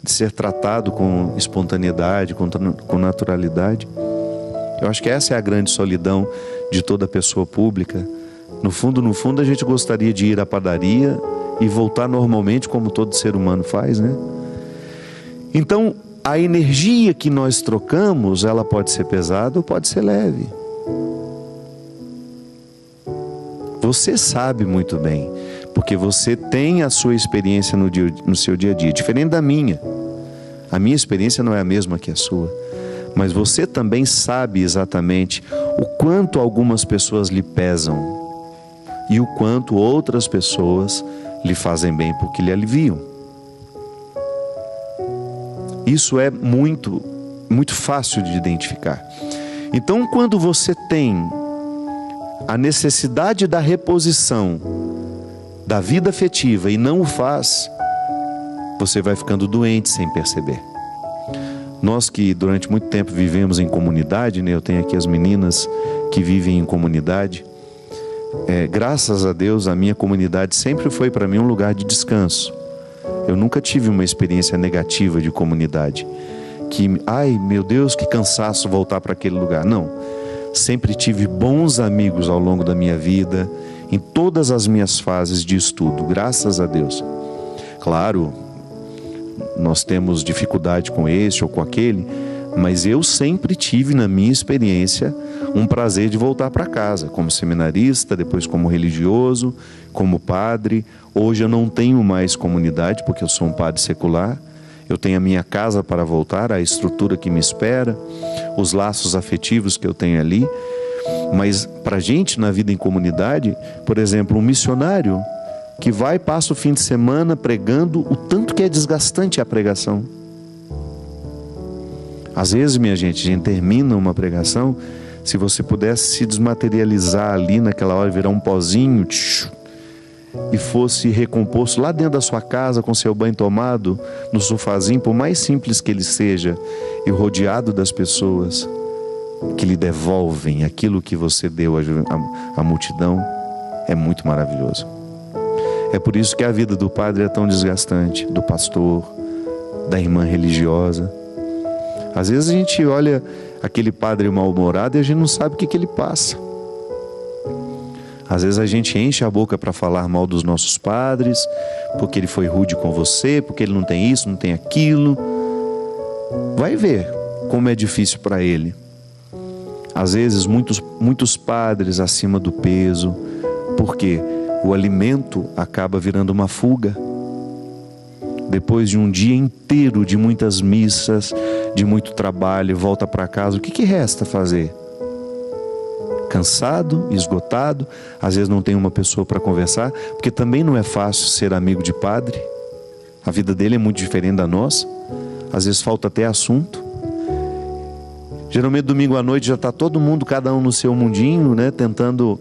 de ser tratado com espontaneidade, com naturalidade. Eu acho que essa é a grande solidão de toda pessoa pública. No fundo, a gente gostaria de ir à padaria e voltar normalmente, como todo ser humano faz, né? Então, a energia que nós trocamos, ela pode ser pesada ou pode ser leve. Você sabe muito bem, porque você tem a sua experiência no seu dia a dia, diferente da minha. A minha experiência não é a mesma que a sua, mas você também sabe exatamente o quanto algumas pessoas lhe pesam e o quanto outras pessoas lhe fazem bem porque lhe aliviam. Isso é muito, muito fácil de identificar. Então, quando você tem a necessidade da reposição da vida afetiva e não o faz, você vai ficando doente sem perceber. Nós que durante muito tempo vivemos em comunidade, né? Eu tenho aqui as meninas que vivem em comunidade. Graças a Deus, a minha comunidade sempre foi para mim um lugar de descanso. Eu nunca tive uma experiência negativa de comunidade. Ai meu Deus, que cansaço voltar para aquele lugar. Não. Sempre tive bons amigos ao longo da minha vida, em todas as minhas fases de estudo, graças a Deus. Claro, nós temos dificuldade com esse ou com aquele, mas eu sempre tive na minha experiência um prazer de voltar para casa, como seminarista, depois como religioso, como padre. Hoje eu não tenho mais comunidade, porque eu sou um padre secular. Eu tenho a minha casa para voltar, a estrutura que me espera, os laços afetivos que eu tenho ali. Mas para a gente na vida em comunidade, por exemplo, um missionário que vai e passa o fim de semana pregando, o tanto que é desgastante a pregação. Às vezes, minha gente, a gente termina uma pregação, se você pudesse se desmaterializar ali naquela hora, virar um pozinho, e fosse recomposto lá dentro da sua casa, com seu banho tomado, no sofazinho, por mais simples que ele seja, e rodeado das pessoas que lhe devolvem aquilo que você deu à multidão, é muito maravilhoso. É por isso que a vida do padre é tão desgastante, do pastor, da irmã religiosa. Às vezes a gente olha aquele padre mal-humorado e a gente não sabe o que ele passa. Às vezes a gente enche a boca para falar mal dos nossos padres, porque ele foi rude com você, porque ele não tem isso, não tem aquilo. Vai ver como é difícil para ele. Às vezes muitos padres acima do peso, porque o alimento acaba virando uma fuga. Depois de um dia inteiro de muitas missas, de muito trabalho, volta para casa, o que resta fazer? Cansado, esgotado, às vezes não tem uma pessoa para conversar, porque também não é fácil ser amigo de padre. A vida dele é muito diferente da nossa. Às vezes falta até assunto. Geralmente domingo à noite já está todo mundo, cada um no seu mundinho, né, tentando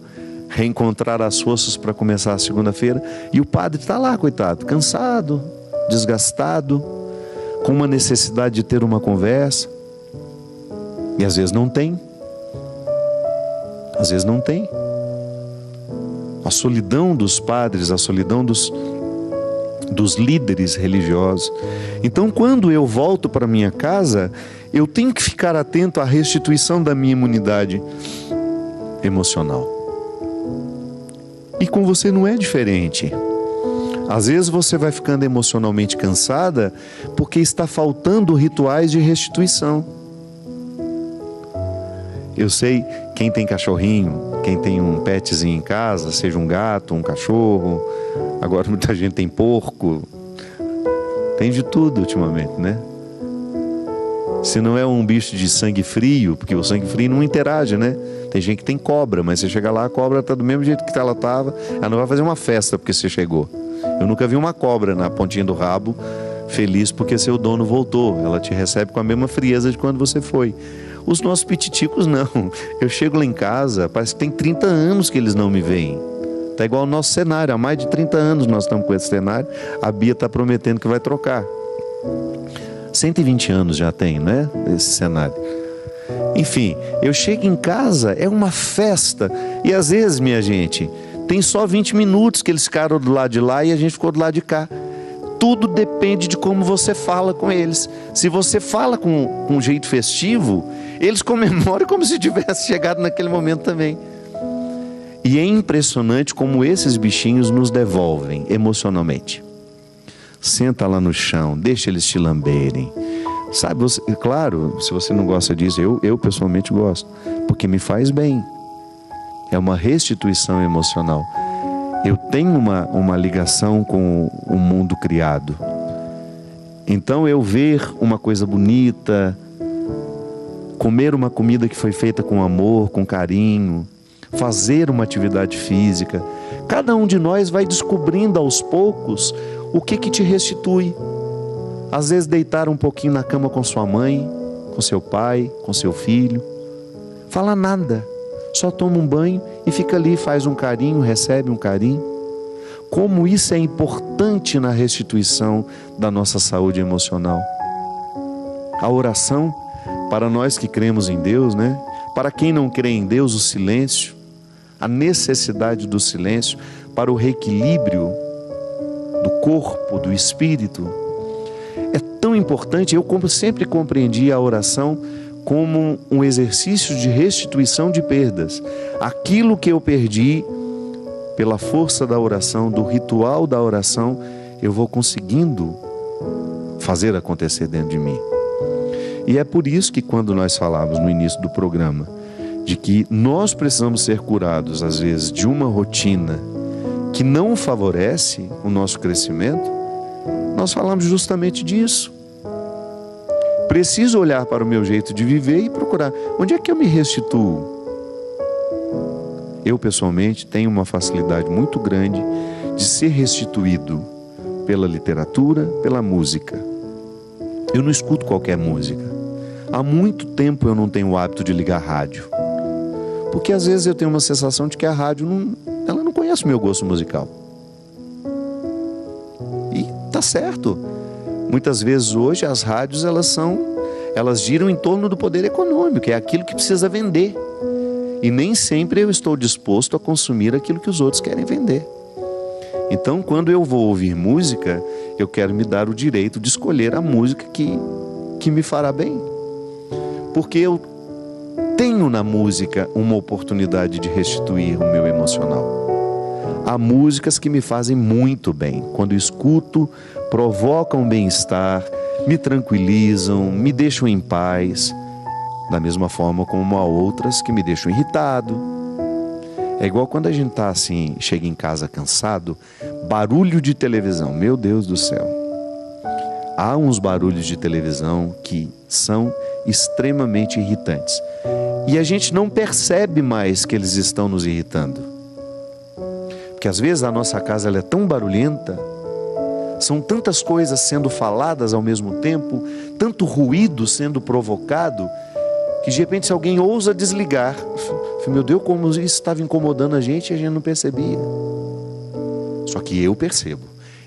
reencontrar as forças para começar a segunda-feira. E o padre está lá, coitado, cansado, desgastado, com uma necessidade de ter uma conversa. E às vezes não tem. Às vezes não tem. A solidão dos padres, a solidão dos líderes religiosos. Então, quando eu volto para minha casa, eu tenho que ficar atento à restituição da minha imunidade emocional. E com você não é diferente. Às vezes você vai ficando emocionalmente cansada porque está faltando rituais de restituição. Eu sei, quem tem cachorrinho, quem tem um petzinho em casa, seja um gato, um cachorro, agora muita gente tem porco, tem de tudo ultimamente, né? Se não é um bicho de sangue frio, porque o sangue frio não interage, né? Tem gente que tem cobra, mas você chega lá, a cobra está do mesmo jeito que ela estava, ela não vai fazer uma festa porque você chegou. Eu nunca vi uma cobra na pontinha do rabo feliz porque seu dono voltou. Ela te recebe com a mesma frieza de quando você foi. Os nossos pititicos não. Eu chego lá em casa, parece que tem 30 anos que eles não me veem. Tá igual o nosso cenário, há mais de 30 anos nós estamos com esse cenário. A Bia está prometendo que vai trocar. 120 anos já tem, né? Esse cenário. Enfim, eu chego em casa, é uma festa. E às vezes, minha gente, tem só 20 minutos que eles ficaram do lado de lá e a gente ficou do lado de cá. Tudo depende de como você fala com eles. Se você fala com um jeito festivo, eles comemoram como se tivesse chegado naquele momento também. E é impressionante como esses bichinhos nos devolvem emocionalmente. Senta lá no chão, deixa eles te lamberem. Sabe, você, claro, se você não gosta disso, eu pessoalmente gosto, porque me faz bem. É uma restituição emocional. Eu tenho uma ligação com o mundo criado. Então eu ver uma coisa bonita, comer uma comida que foi feita com amor, com carinho, fazer uma atividade física, cada um de nós vai descobrindo aos poucos o que te restitui. Às vezes deitar um pouquinho na cama com sua mãe, com seu pai, com seu filho, fala nada, só toma um banho e fica ali, faz um carinho, recebe um carinho. Como isso é importante na restituição da nossa saúde emocional. A oração, para nós que cremos em Deus, né? Para quem não crê em Deus, o silêncio, a necessidade do silêncio para o reequilíbrio do corpo, do espírito, é tão importante. Eu sempre compreendi a oração como um exercício de restituição de perdas. Aquilo que eu perdi, pela força da oração, do ritual da oração, eu vou conseguindo fazer acontecer dentro de mim. E é por isso que quando nós falamos no início do programa, de que nós precisamos ser curados, às vezes, de uma rotina que não favorece o nosso crescimento, nós falamos justamente disso. Preciso olhar para o meu jeito de viver e procurar, onde é que eu me restituo? Eu, pessoalmente, tenho uma facilidade muito grande de ser restituído pela literatura, pela música. Eu não escuto qualquer música. Há muito tempo eu não tenho o hábito de ligar rádio. Porque às vezes eu tenho uma sensação de que a rádio ela não conhece o meu gosto musical. E tá certo. Muitas vezes hoje as rádios elas giram em torno do poder econômico, é aquilo que precisa vender. E nem sempre eu estou disposto a consumir aquilo que os outros querem vender. Então, quando eu vou ouvir música, eu quero me dar o direito de escolher a música que me fará bem. Porque eu tenho na música uma oportunidade de restituir o meu emocional. Há músicas que me fazem muito bem. Quando escuto, provocam bem-estar, me tranquilizam, me deixam em paz. Da mesma forma como há outras que me deixam irritado. É igual quando a gente está assim, chega em casa cansado, barulho de televisão, meu Deus do céu. Há uns barulhos de televisão que são extremamente irritantes. E a gente não percebe mais que eles estão nos irritando. Porque às vezes a nossa casa ela é tão barulhenta, são tantas coisas sendo faladas ao mesmo tempo, tanto ruído sendo provocado, que de repente se alguém ousa desligar, meu Deus, como isso estava incomodando a gente e a gente não percebia. Só que eu percebo.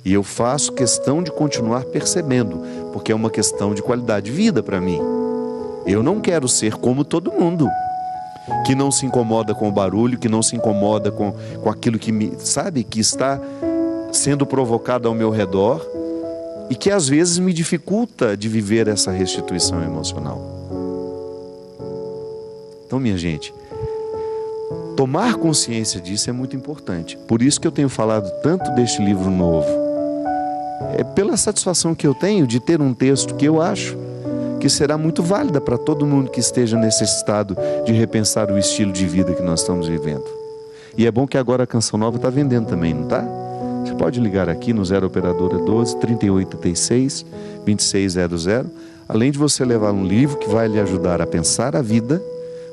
E eu faço questão de continuar percebendo, porque é uma questão de qualidade de vida para mim. Eu não quero ser como todo mundo, que não se incomoda com o barulho, que não se incomoda com aquilo que que está sendo provocado ao meu redor e que às vezes me dificulta de viver essa restituição emocional. Então, minha gente, tomar consciência disso é muito importante. Por isso que eu tenho falado tanto deste livro novo. É pela satisfação que eu tenho de ter um texto que eu acho que será muito válida para todo mundo que esteja necessitado de repensar o estilo de vida que nós estamos vivendo. E é bom que agora a Canção Nova está vendendo também, não está? Você pode ligar aqui no 0 Operadora 12 3836 2600. Além de você levar um livro que vai lhe ajudar a pensar a vida,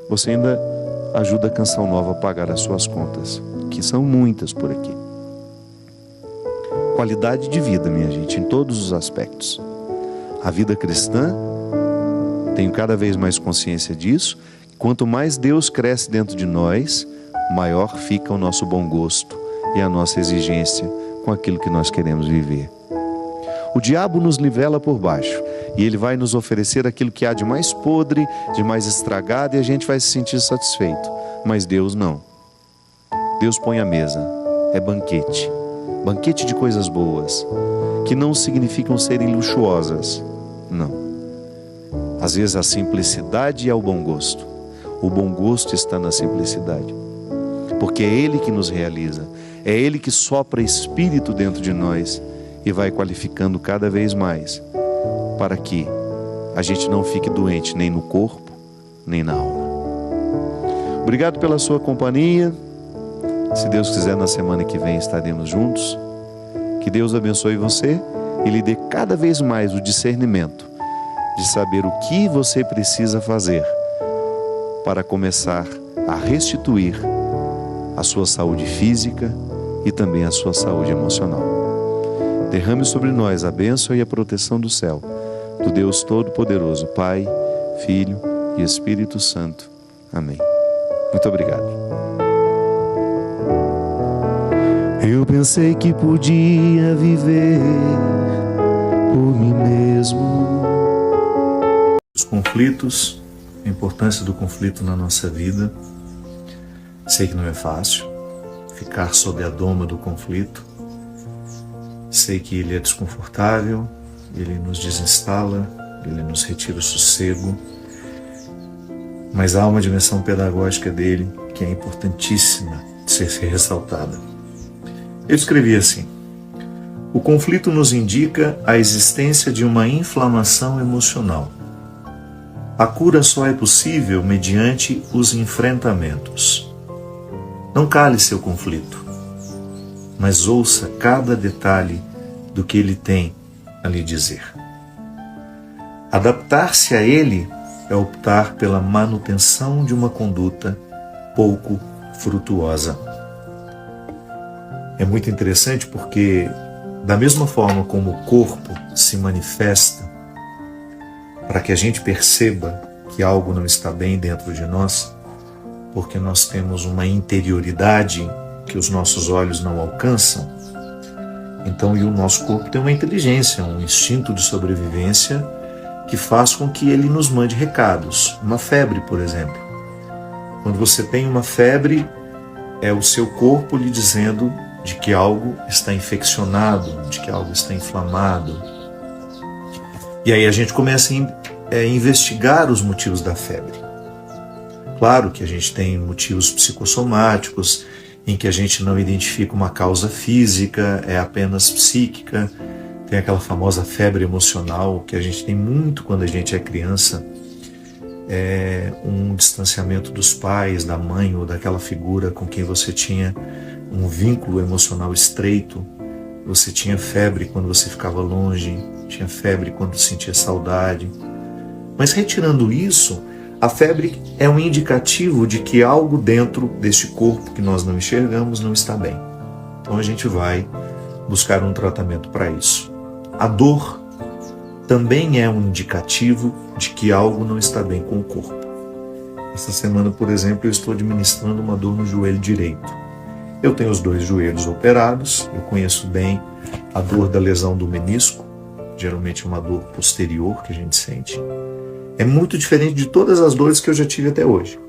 você ainda ajuda a Canção Nova a pagar as suas contas, que são muitas por aqui. Qualidade de vida, minha gente, em todos os aspectos. A vida cristã, tenho cada vez mais consciência disso. Quanto mais Deus cresce dentro de nós, maior fica o nosso bom gosto e a nossa exigência com aquilo que nós queremos viver. O diabo nos nivela por baixo e ele vai nos oferecer aquilo que há de mais podre, de mais estragado, e a gente vai se sentir satisfeito. Mas Deus não. Deus põe a mesa, é banquete. Banquete de coisas boas, que não significam serem luxuosas. Não. Às vezes a simplicidade é o bom gosto. O bom gosto está na simplicidade. Porque é Ele que nos realiza. É Ele que sopra espírito dentro de nós e vai qualificando cada vez mais para que a gente não fique doente nem no corpo, nem na alma. Obrigado pela sua companhia. Se Deus quiser, na semana que vem estaremos juntos. Que Deus abençoe você e lhe dê cada vez mais o discernimento de saber o que você precisa fazer para começar a restituir a sua saúde física e também a sua saúde emocional. Derrame sobre nós a bênção e a proteção do céu, do Deus Todo-Poderoso, Pai, Filho e Espírito Santo. Amém. Muito obrigado. Eu pensei que podia viver por mim mesmo. Os conflitos, a importância do conflito na nossa vida. Sei que não é fácil ficar sob a doma do conflito. Sei que ele é desconfortável, ele nos desinstala, ele nos retira o sossego. Mas há uma dimensão pedagógica dele que é importantíssima de ser ressaltada. Eu escrevi assim: o conflito nos indica a existência de uma inflamação emocional. A cura só é possível mediante os enfrentamentos. Não cale seu conflito, mas ouça cada detalhe do que ele tem a lhe dizer. Adaptar-se a ele é optar pela manutenção de uma conduta pouco frutuosa. É muito interessante porque, da mesma forma como o corpo se manifesta para que a gente perceba que algo não está bem dentro de nós, porque nós temos uma interioridade que os nossos olhos não alcançam, então e o nosso corpo tem uma inteligência, um instinto de sobrevivência que faz com que ele nos mande recados. Uma febre, por exemplo. Quando você tem uma febre, é o seu corpo lhe dizendo de que algo está infeccionado, de que algo está inflamado. E aí a gente começa a investigar os motivos da febre. Claro que a gente tem motivos psicossomáticos, em que a gente não identifica uma causa física, é apenas psíquica. Tem aquela famosa febre emocional que a gente tem muito quando a gente é criança. É um distanciamento dos pais, da mãe ou daquela figura com quem você tinha um vínculo emocional estreito. Você tinha febre quando você ficava longe, tinha febre quando sentia saudade. Mas retirando isso, a febre é um indicativo de que algo dentro deste corpo que nós não enxergamos não está bem. Então a gente vai buscar um tratamento para isso. A dor também é um indicativo de que algo não está bem com o corpo. Esta semana, por exemplo, eu estou administrando uma dor no joelho direito. Eu tenho os dois joelhos operados, eu conheço bem a dor da lesão do menisco, geralmente uma dor posterior que a gente sente. É muito diferente de todas as dores que eu já tive até hoje.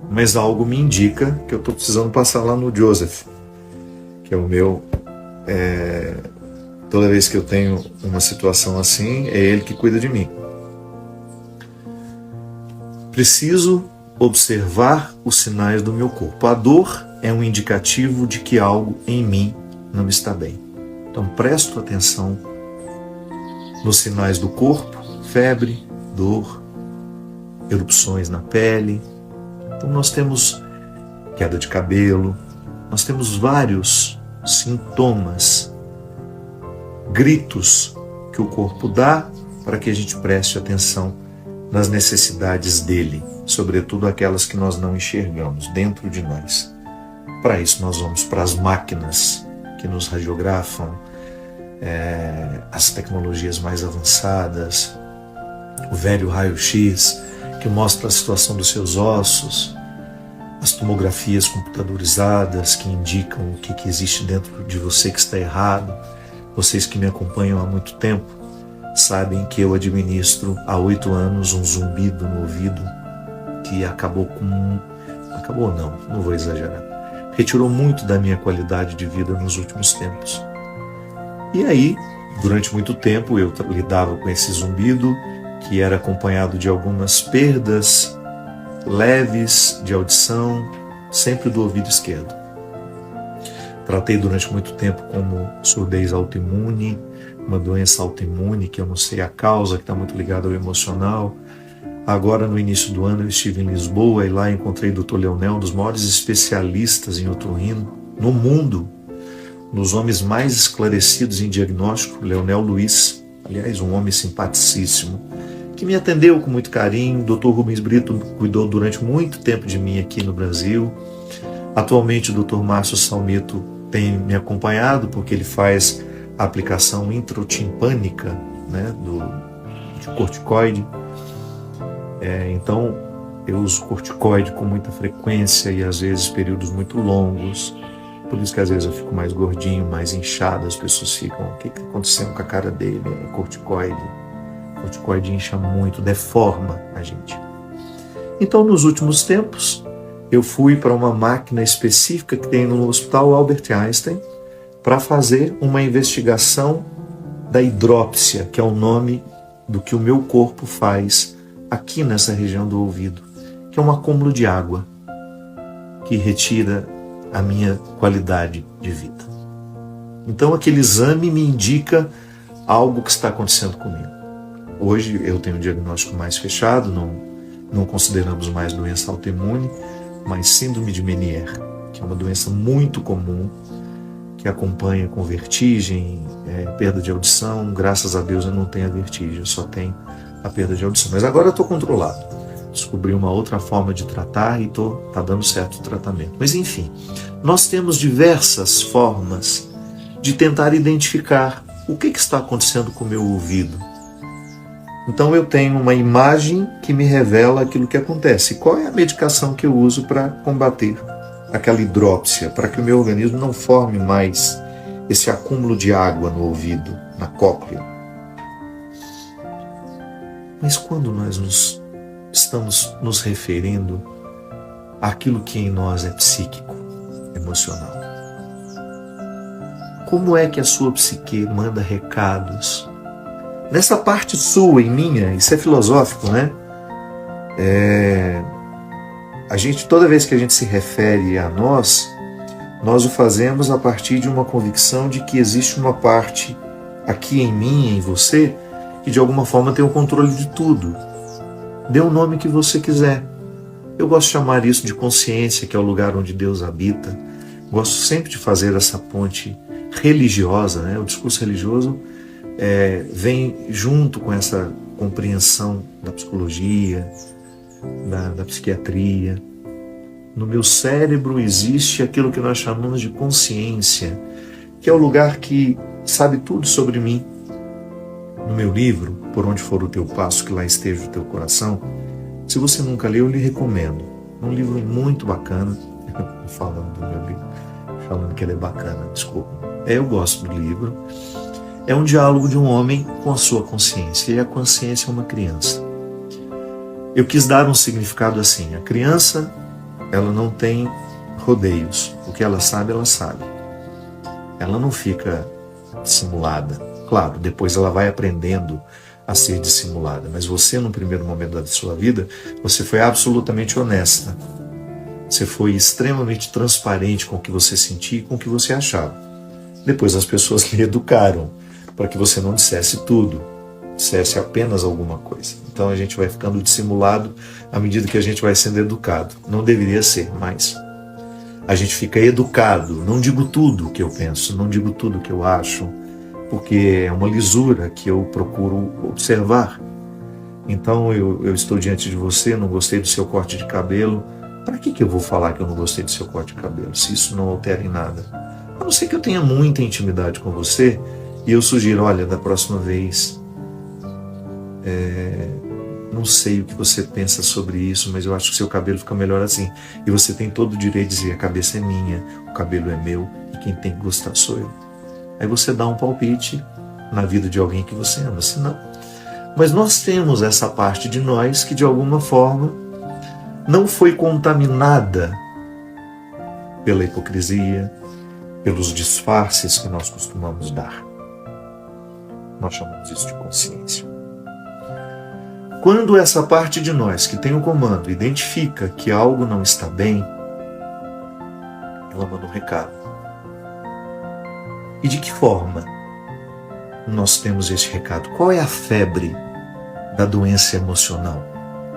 Mas algo me indica que eu estou precisando passar lá no Joseph, que é o meu... Toda vez que eu tenho uma situação assim, é ele que cuida de mim. Preciso observar os sinais do meu corpo. A dor é um indicativo de que algo em mim não está bem. Então presto atenção nos sinais do corpo, febre, dor, erupções na pele. Então nós temos queda de cabelo, nós temos vários sintomas, gritos que o corpo dá para que a gente preste atenção nas necessidades dele, sobretudo aquelas que nós não enxergamos dentro de nós. Para isso nós vamos para as máquinas que nos radiografam, as tecnologias mais avançadas, o velho raio-x que mostra a situação dos seus ossos, as tomografias computadorizadas que indicam o que existe dentro de você que está errado. Vocês que me acompanham há muito tempo sabem que eu administro há 8 anos um zumbido no ouvido que não vou exagerar, retirou muito da minha qualidade de vida nos últimos tempos. E aí, durante muito tempo, eu lidava com esse zumbido, que era acompanhado de algumas perdas leves de audição, sempre do ouvido esquerdo. Tratei durante muito tempo como surdez autoimune, uma doença autoimune que eu não sei a causa, que está muito ligada ao emocional. Agora, no início do ano, eu estive em Lisboa e lá encontrei o Dr. Leonel, um dos maiores especialistas em otorrino no mundo, nos homens mais esclarecidos em diagnóstico, Leonel Luiz, aliás, um homem simpaticíssimo, que me atendeu com muito carinho. O Dr. Rubens Brito cuidou durante muito tempo de mim aqui no Brasil. Atualmente o Dr. Márcio Salmeto tem me acompanhado, porque ele faz a aplicação introtimpânica, né, de corticoide. Então eu uso corticoide com muita frequência e às vezes períodos muito longos. Por isso que às vezes eu fico mais gordinho, mais inchado, as pessoas ficam, o que está acontecendo com a cara dele? É corticoide. Corticoide incha muito, deforma a gente. Então, nos últimos tempos, eu fui para uma máquina específica que tem no Hospital Albert Einstein para fazer uma investigação da hidrópsia, que é o nome do que o meu corpo faz aqui nessa região do ouvido, que é um acúmulo de água que retira a minha qualidade de vida. Então, aquele exame me indica algo que está acontecendo comigo. Hoje eu tenho um diagnóstico mais fechado, não consideramos mais doença autoimune, mas síndrome de Meniere, que é uma doença muito comum, que acompanha com vertigem, perda de audição. Graças a Deus eu não tenho a vertigem, eu só tenho a perda de audição. Mas agora eu estou controlado. Descobri uma outra forma de tratar e está dando certo o tratamento. Mas enfim, nós temos diversas formas de tentar identificar o que está acontecendo com o meu ouvido. Então eu tenho uma imagem que me revela aquilo que acontece. Qual é a medicação que eu uso para combater aquela hidrópsia, para que o meu organismo não forme mais esse acúmulo de água no ouvido, na cóclea? Mas quando nós estamos nos referindo àquilo que em nós é psíquico, emocional, como é que a sua psique manda recados? Nessa parte sua e minha, isso é filosófico, né? A gente, toda vez que a gente se refere a nós o fazemos a partir de uma convicção de que existe uma parte aqui em mim, em você, que de alguma forma tem o controle de tudo. Dê o nome que você quiser. Eu gosto de chamar isso de consciência, que é o lugar onde Deus habita. Gosto sempre de fazer essa ponte religiosa, né? O discurso religioso vem junto com essa compreensão da psicologia, da psiquiatria. No meu cérebro existe aquilo que nós chamamos de consciência, que é o lugar que sabe tudo sobre mim. No meu livro, Por Onde For o Teu Passo, que lá esteja o teu coração, se você nunca leu, eu lhe recomendo. É um livro muito bacana. Falando do meu livro, falando que ele é bacana, desculpa. Eu gosto do livro. É um diálogo de um homem com a sua consciência, e a consciência é uma criança. Eu quis dar um significado assim: a criança, ela não tem rodeios, o que ela sabe, ela não fica dissimulada. Claro, depois ela vai aprendendo a ser dissimulada, mas você, no primeiro momento da sua vida, você foi absolutamente honesta, você foi extremamente transparente com o que você sentia e com o que você achava. Depois as pessoas lhe educaram para que você não dissesse tudo. dissesse apenas alguma coisa. Então a gente vai ficando dissimulado à medida que a gente vai sendo educado. Não deveria ser, mas a gente fica educado. Não digo tudo o que eu penso, não digo tudo o que eu acho, porque é uma lisura que eu procuro observar. Então eu estou diante de você, não gostei do seu corte de cabelo. Para que eu vou falar que eu não gostei do seu corte de cabelo, se isso não altera em nada? A não ser que eu tenha muita intimidade com você e eu sugiro, olha, da próxima vez, não sei o que você pensa sobre isso, mas eu acho que o seu cabelo fica melhor assim. E você tem todo o direito de dizer, a cabeça é minha, o cabelo é meu e quem tem que gostar sou eu. Aí você dá um palpite na vida de alguém que você ama, se não. Mas nós temos essa parte de nós que de alguma forma não foi contaminada pela hipocrisia, pelos disfarces que nós costumamos dar. Nós chamamos isso de consciência. Quando essa parte de nós que tem o comando identifica que algo não está bem, ela manda um recado. E de que forma nós temos esse recado? Qual é a febre da doença emocional?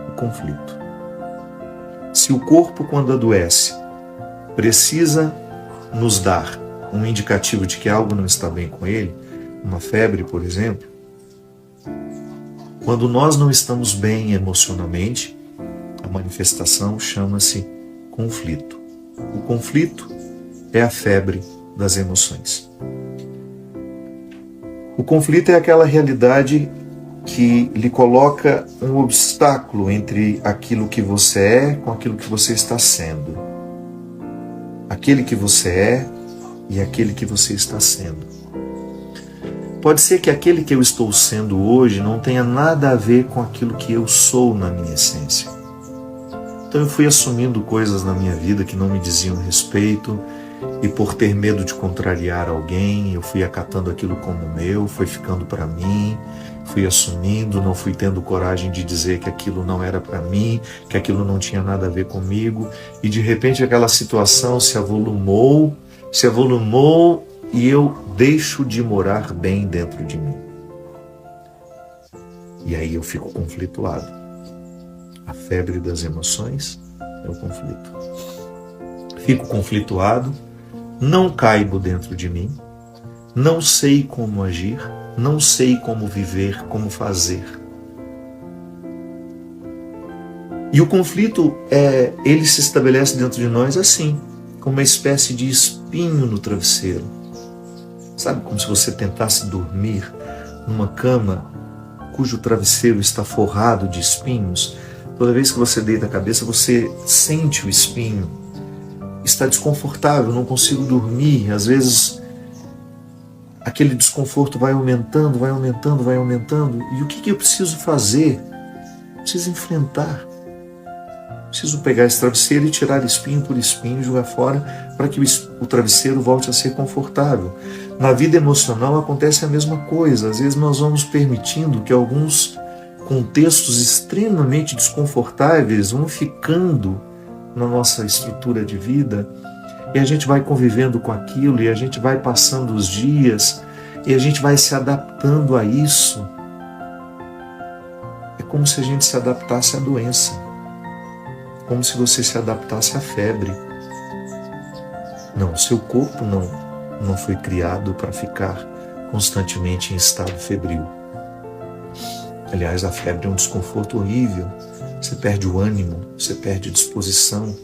O conflito. Se o corpo, quando adoece, precisa nos dar um indicativo de que algo não está bem com ele, uma febre, por exemplo, quando nós não estamos bem emocionalmente, a manifestação chama-se conflito. O conflito é a febre das emoções. O conflito é aquela realidade que lhe coloca um obstáculo entre aquilo que você é com aquilo que você está sendo. Aquele que você é e aquele que você está sendo. Pode ser que aquele que eu estou sendo hoje não tenha nada a ver com aquilo que eu sou na minha essência. Então eu fui assumindo coisas na minha vida que não me diziam respeito, e por ter medo de contrariar alguém, eu fui acatando aquilo como meu, foi ficando para mim, fui assumindo, não fui tendo coragem de dizer que aquilo não era para mim, que aquilo não tinha nada a ver comigo, e de repente aquela situação se avolumou e eu deixo de morar bem dentro de mim. E aí eu fico conflituado. A febre das emoções é o conflito. Fico conflituado, não caibo dentro de mim, não sei como agir, não sei como viver, como fazer. E o conflito, ele se estabelece dentro de nós assim, como uma espécie de espinho no travesseiro. Sabe, como se você tentasse dormir numa cama cujo travesseiro está forrado de espinhos. Toda vez que você deita a cabeça, você sente o espinho. Está desconfortável, não consigo dormir. Às vezes, aquele desconforto vai aumentando. E o que eu preciso fazer? Preciso enfrentar. Preciso pegar esse travesseiro e tirar espinho por espinho e jogar fora para que o travesseiro volte a ser confortável. Na vida emocional acontece a mesma coisa. Às vezes nós vamos permitindo que alguns contextos extremamente desconfortáveis vão ficando na nossa estrutura de vida e a gente vai convivendo com aquilo e a gente vai passando os dias e a gente vai se adaptando a isso. É como se a gente se adaptasse à doença. Como se você se adaptasse à febre. Não, seu corpo não foi criado para ficar constantemente em estado febril. Aliás, a febre é um desconforto horrível. Você perde o ânimo, você perde a disposição.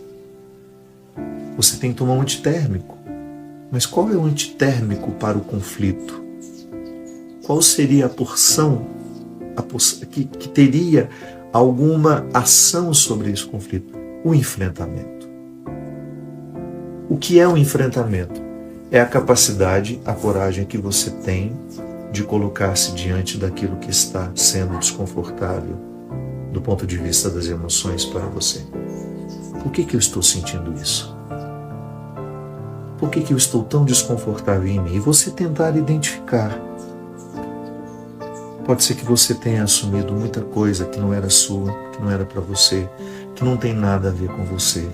Você tem que tomar um antitérmico. Mas qual é o antitérmico para o conflito? Qual seria a porção que teria alguma ação sobre esse conflito? O enfrentamento. O que é o enfrentamento? É a capacidade, a coragem que você tem de colocar-se diante daquilo que está sendo desconfortável do ponto de vista das emoções para você. Por que eu estou sentindo isso? Por que eu estou tão desconfortável em mim? E você tentar identificar. Pode ser que você tenha assumido muita coisa que não era sua, que não era para você, que não tem nada a ver com você,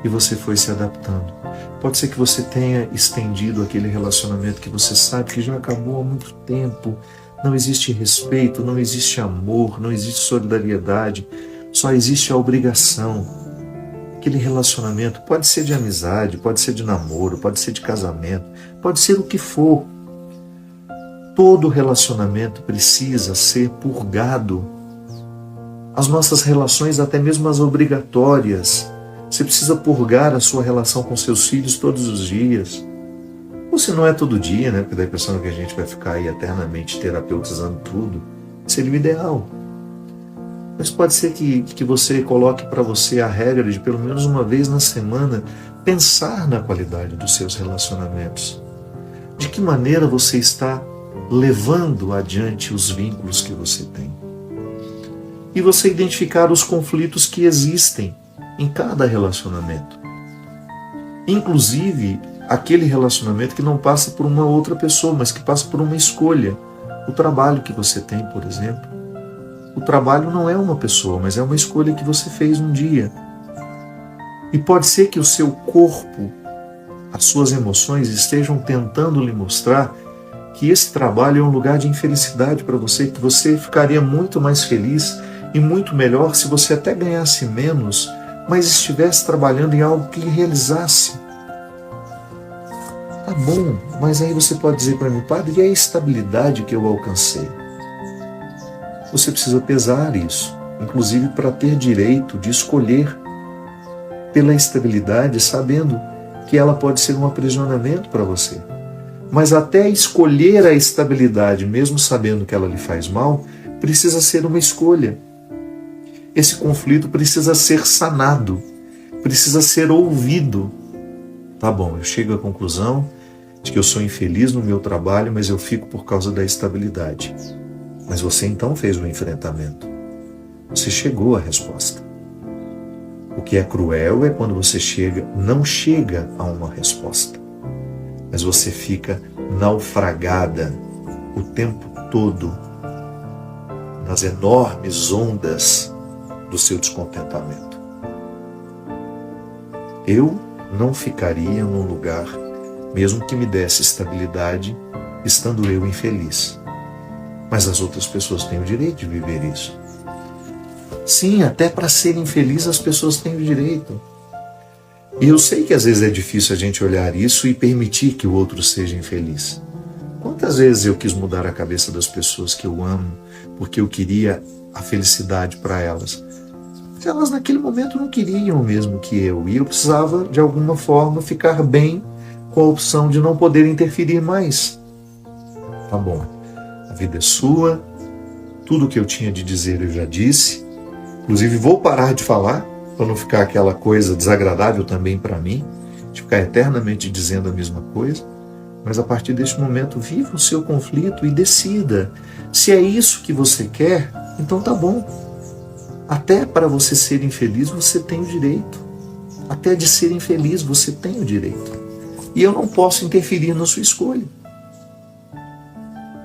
e você foi se adaptando. Pode ser que você tenha estendido aquele relacionamento que você sabe que já acabou há muito tempo, não existe respeito, não existe amor, não existe solidariedade, só existe a obrigação. Aquele relacionamento pode ser de amizade, pode ser de namoro, pode ser de casamento, pode ser o que for. Todo relacionamento precisa ser purgado. As nossas relações, até mesmo as obrigatórias. Você precisa purgar a sua relação com seus filhos todos os dias. Ou se não é todo dia, né? Porque dá a impressão que a gente vai ficar aí eternamente terapeutizando tudo. Seria o ideal. Mas pode ser que você coloque para você a regra de pelo menos uma vez na semana pensar na qualidade dos seus relacionamentos. De que maneira você está levando adiante os vínculos que você tem. E você identificar os conflitos que existem em cada relacionamento. Inclusive, aquele relacionamento que não passa por uma outra pessoa, mas que passa por uma escolha. O trabalho que você tem, por exemplo. O trabalho não é uma pessoa, mas é uma escolha que você fez um dia. E pode ser que o seu corpo, as suas emoções estejam tentando lhe mostrar que esse trabalho é um lugar de infelicidade para você, que você ficaria muito mais feliz e muito melhor se você até ganhasse menos, mas estivesse trabalhando em algo que lhe realizasse. Tá bom, mas aí você pode dizer para mim, padre, e a estabilidade que eu alcancei? Você precisa pesar isso, inclusive para ter direito de escolher pela estabilidade, sabendo que ela pode ser um aprisionamento para você. Mas até escolher a estabilidade, mesmo sabendo que ela lhe faz mal, precisa ser uma escolha. Esse conflito precisa ser sanado, precisa ser ouvido. Tá bom, eu chego à conclusão de que eu sou infeliz no meu trabalho, mas eu fico por causa da estabilidade. Mas você então fez o enfrentamento. Você chegou à resposta. O que é cruel é quando você não chega a uma resposta. Mas você fica naufragada o tempo todo nas enormes ondas do seu descontentamento. Eu não ficaria num lugar, mesmo que me desse estabilidade, estando eu infeliz. Mas as outras pessoas têm o direito de viver isso. Sim, até para serem felizes as pessoas têm o direito. E eu sei que às vezes é difícil a gente olhar isso e permitir que o outro seja infeliz. Quantas vezes eu quis mudar a cabeça das pessoas que eu amo, porque eu queria a felicidade para elas. Mas elas naquele momento não queriam o mesmo que eu, e eu precisava de alguma forma ficar bem com a opção de não poder interferir mais. Tá bom, a vida é sua, tudo o que eu tinha de dizer eu já disse, inclusive vou parar de falar, para não ficar aquela coisa desagradável também para mim, de ficar eternamente dizendo a mesma coisa, mas a partir deste momento viva o seu conflito e decida. Se é isso que você quer, então tá bom. Até para você ser infeliz você tem o direito. Até de ser infeliz você tem o direito. E eu não posso interferir na sua escolha.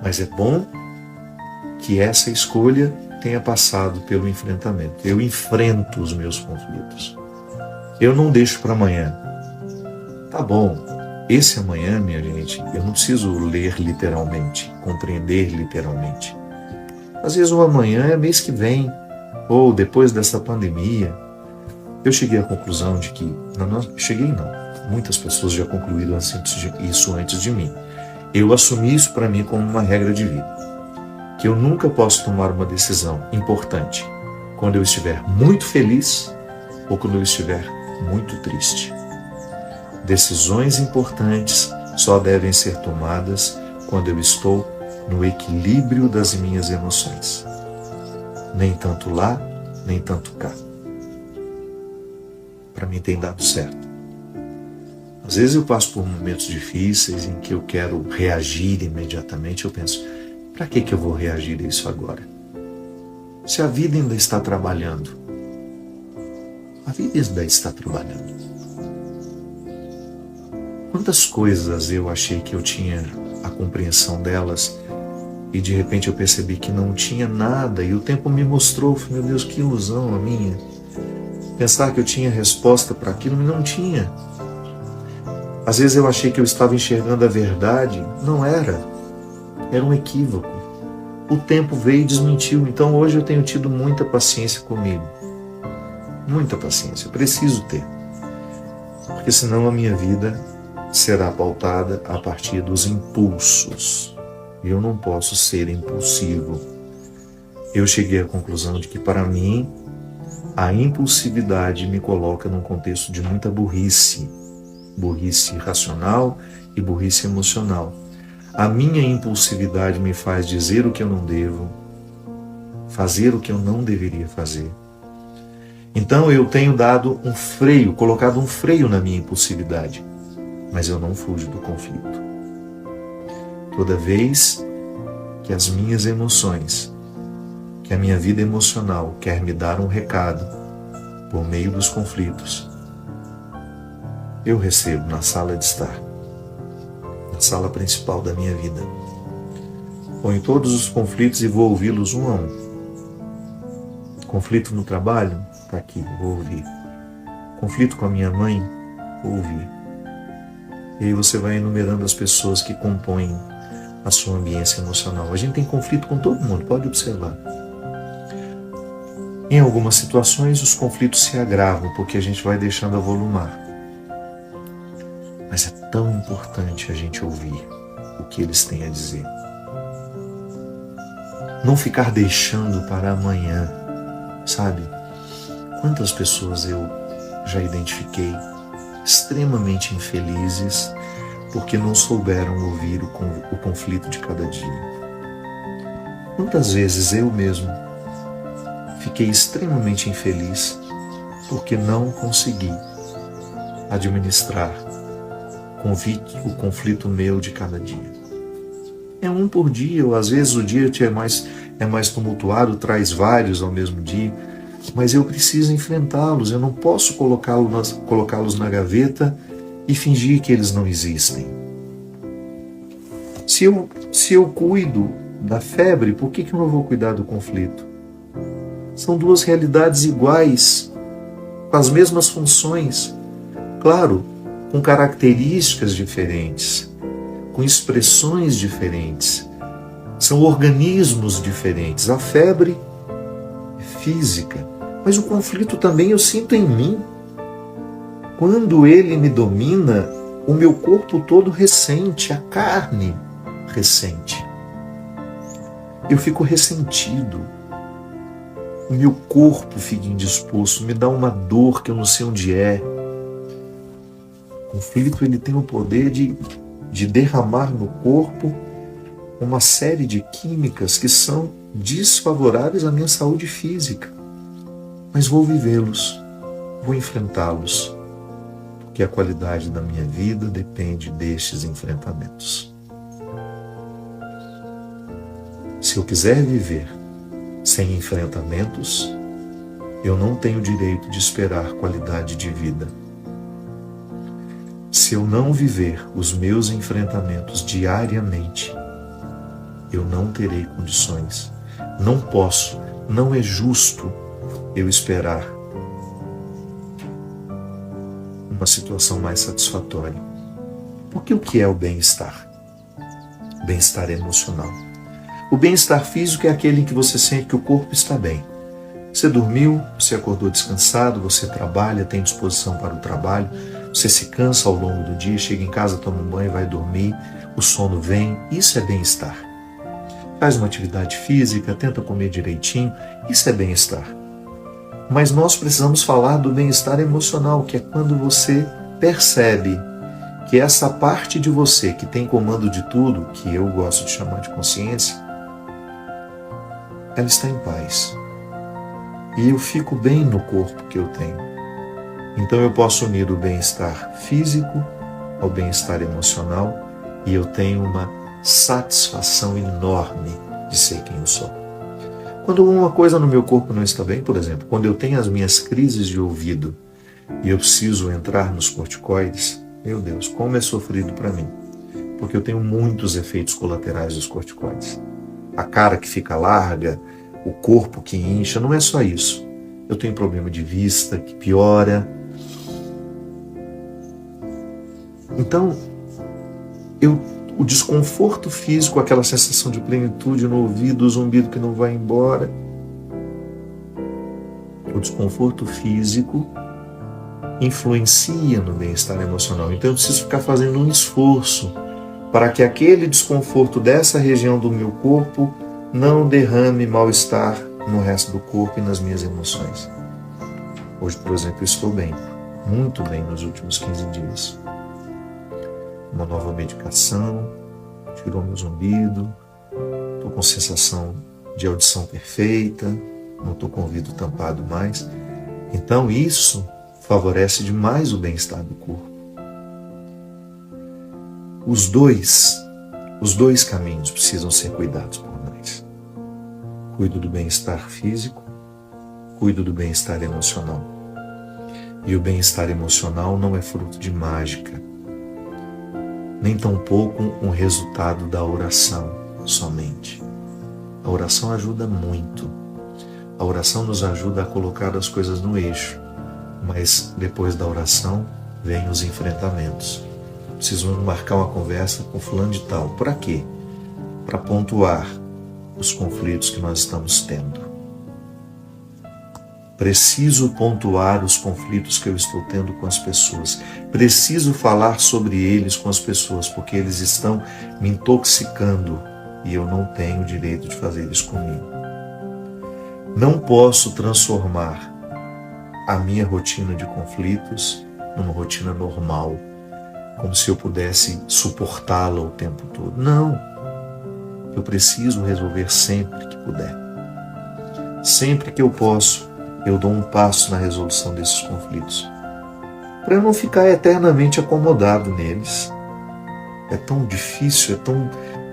Mas é bom que essa escolha tenha passado pelo enfrentamento. Eu enfrento os meus conflitos. Eu não deixo para amanhã. Tá bom, esse amanhã, minha gente, eu não preciso ler literalmente, compreender literalmente. Às vezes o amanhã é mês que vem, ou depois dessa pandemia. Eu cheguei à conclusão de que... muitas pessoas já concluíram isso antes de mim. Eu assumi isso para mim como uma regra de vida. Que eu nunca posso tomar uma decisão importante quando eu estiver muito feliz ou quando eu estiver muito triste. Decisões importantes só devem ser tomadas quando eu estou no equilíbrio das minhas emoções. Nem tanto lá, nem tanto cá. Para mim tem dado certo. Às vezes eu passo por momentos difíceis em que eu quero reagir imediatamente. Eu penso, para que eu vou reagir a isso agora? Se a vida ainda está trabalhando. A vida ainda está trabalhando. Quantas coisas eu achei que eu tinha a compreensão delas e de repente eu percebi que não tinha nada e o tempo me mostrou, meu Deus, que ilusão a minha. Pensar que eu tinha resposta para aquilo, mas não tinha. Às vezes eu achei que eu estava enxergando a verdade, não era. Era um equívoco. o tempo veio e desmentiu. Então hoje eu tenho tido muita paciência comigo. Muita paciência, eu preciso ter. Porque senão a minha vida será pautada a partir dos impulsos. E eu não posso ser impulsivo. Eu cheguei à conclusão de que, para mim, a impulsividade me coloca num contexto de muita burrice. Burrice racional e burrice emocional. A minha impulsividade me faz dizer o que eu não devo, fazer o que eu não deveria fazer. Então eu tenho dado um freio, colocado um freio na minha impulsividade, mas eu não fujo do conflito. Toda vez que as minhas emoções, que a minha vida emocional quer me dar um recado por meio dos conflitos, eu recebo na sala de estar, na sala principal da minha vida. Ponho todos os conflitos e vou ouvi-los um a um. Conflito no trabalho? Está aqui, vou ouvir. Conflito com a minha mãe? Vou ouvir. E aí você vai enumerando as pessoas que compõem a sua ambiência emocional. A gente tem conflito com todo mundo, pode observar. Em algumas situações os conflitos se agravam porque a gente vai deixando avolumar. Mas é tão importante a gente ouvir o que eles têm a dizer. Não ficar deixando para amanhã, sabe? Quantas pessoas eu já identifiquei extremamente infelizes porque não souberam ouvir o conflito de cada dia. Quantas vezes eu mesmo fiquei extremamente infeliz porque não consegui administrar o conflito meu de cada dia. É um por dia, ou às vezes o dia é mais tumultuado, traz vários ao mesmo dia, mas eu preciso enfrentá-los, eu não posso colocá-los na gaveta e fingir que eles não existem. Se eu cuido da febre, por que eu não vou cuidar do conflito? São duas realidades iguais, com as mesmas funções, claro, com características diferentes, com expressões diferentes. São organismos diferentes. A febre é física, mas o conflito também eu sinto em mim. Quando ele me domina, o meu corpo todo ressente, a carne ressente. Eu fico ressentido. O meu corpo fica indisposto, me dá uma dor que eu não sei onde é. O conflito ele tem o poder de derramar no corpo uma série de químicas que são desfavoráveis à minha saúde física. Mas vou vivê-los, vou enfrentá-los, porque a qualidade da minha vida depende destes enfrentamentos. Se eu quiser viver sem enfrentamentos, eu não tenho direito de esperar qualidade de vida. Se eu não viver os meus enfrentamentos diariamente, eu não terei condições. Não posso, não é justo eu esperar uma situação mais satisfatória. Porque o que é o bem-estar? Bem-estar emocional. O bem-estar físico é aquele em que você sente que o corpo está bem. Você dormiu, você acordou descansado, você trabalha, tem disposição para o trabalho, você se cansa ao longo do dia, chega em casa, toma um banho, vai dormir, o sono vem, isso é bem-estar. Faz uma atividade física, tenta comer direitinho, isso é bem-estar. Mas nós precisamos falar do bem-estar emocional, que é quando você percebe que essa parte de você que tem comando de tudo, que eu gosto de chamar de consciência, ela está em paz. E eu fico bem no corpo que eu tenho. Então eu posso unir o bem-estar físico ao bem-estar emocional e eu tenho uma satisfação enorme de ser quem eu sou. Quando uma coisa no meu corpo não está bem, por exemplo, quando eu tenho as minhas crises de ouvido e eu preciso entrar nos corticoides, meu Deus, como é sofrido para mim. Porque eu tenho muitos efeitos colaterais dos corticoides. A cara que fica larga, o corpo que incha, não é só isso. Eu tenho problema de vista que piora. Então, eu o desconforto físico, aquela sensação de plenitude no ouvido, o zumbido que não vai embora. O desconforto físico influencia no bem-estar emocional. Então eu preciso ficar fazendo um esforço para que aquele desconforto dessa região do meu corpo não derrame mal-estar no resto do corpo e nas minhas emoções. Hoje, por exemplo, eu estou bem, muito bem nos últimos 15 dias. Uma nova medicação, tirou meu zumbido, estou com sensação de audição perfeita, não estou com o ouvido tampado mais. Então isso favorece demais o bem-estar do corpo. Os dois caminhos precisam ser cuidados por nós. Cuido do bem-estar físico, cuido do bem-estar emocional. E o bem-estar emocional não é fruto de mágica, nem tampouco um resultado da oração somente. A oração ajuda muito. A oração nos ajuda a colocar as coisas no eixo, mas depois da oração vêm os enfrentamentos. Preciso marcar uma conversa com fulano de tal. Para quê? Para pontuar os conflitos que nós estamos tendo. Preciso pontuar os conflitos que eu estou tendo com as pessoas. Preciso falar sobre eles com as pessoas, porque eles estão me intoxicando e eu não tenho o direito de fazer isso comigo. Não posso transformar a minha rotina de conflitos numa rotina normal, como se eu pudesse suportá-la o tempo todo. Não. Eu preciso resolver sempre que puder. Sempre que eu posso, eu dou um passo na resolução desses conflitos, para eu não ficar eternamente acomodado neles. É tão difícil, é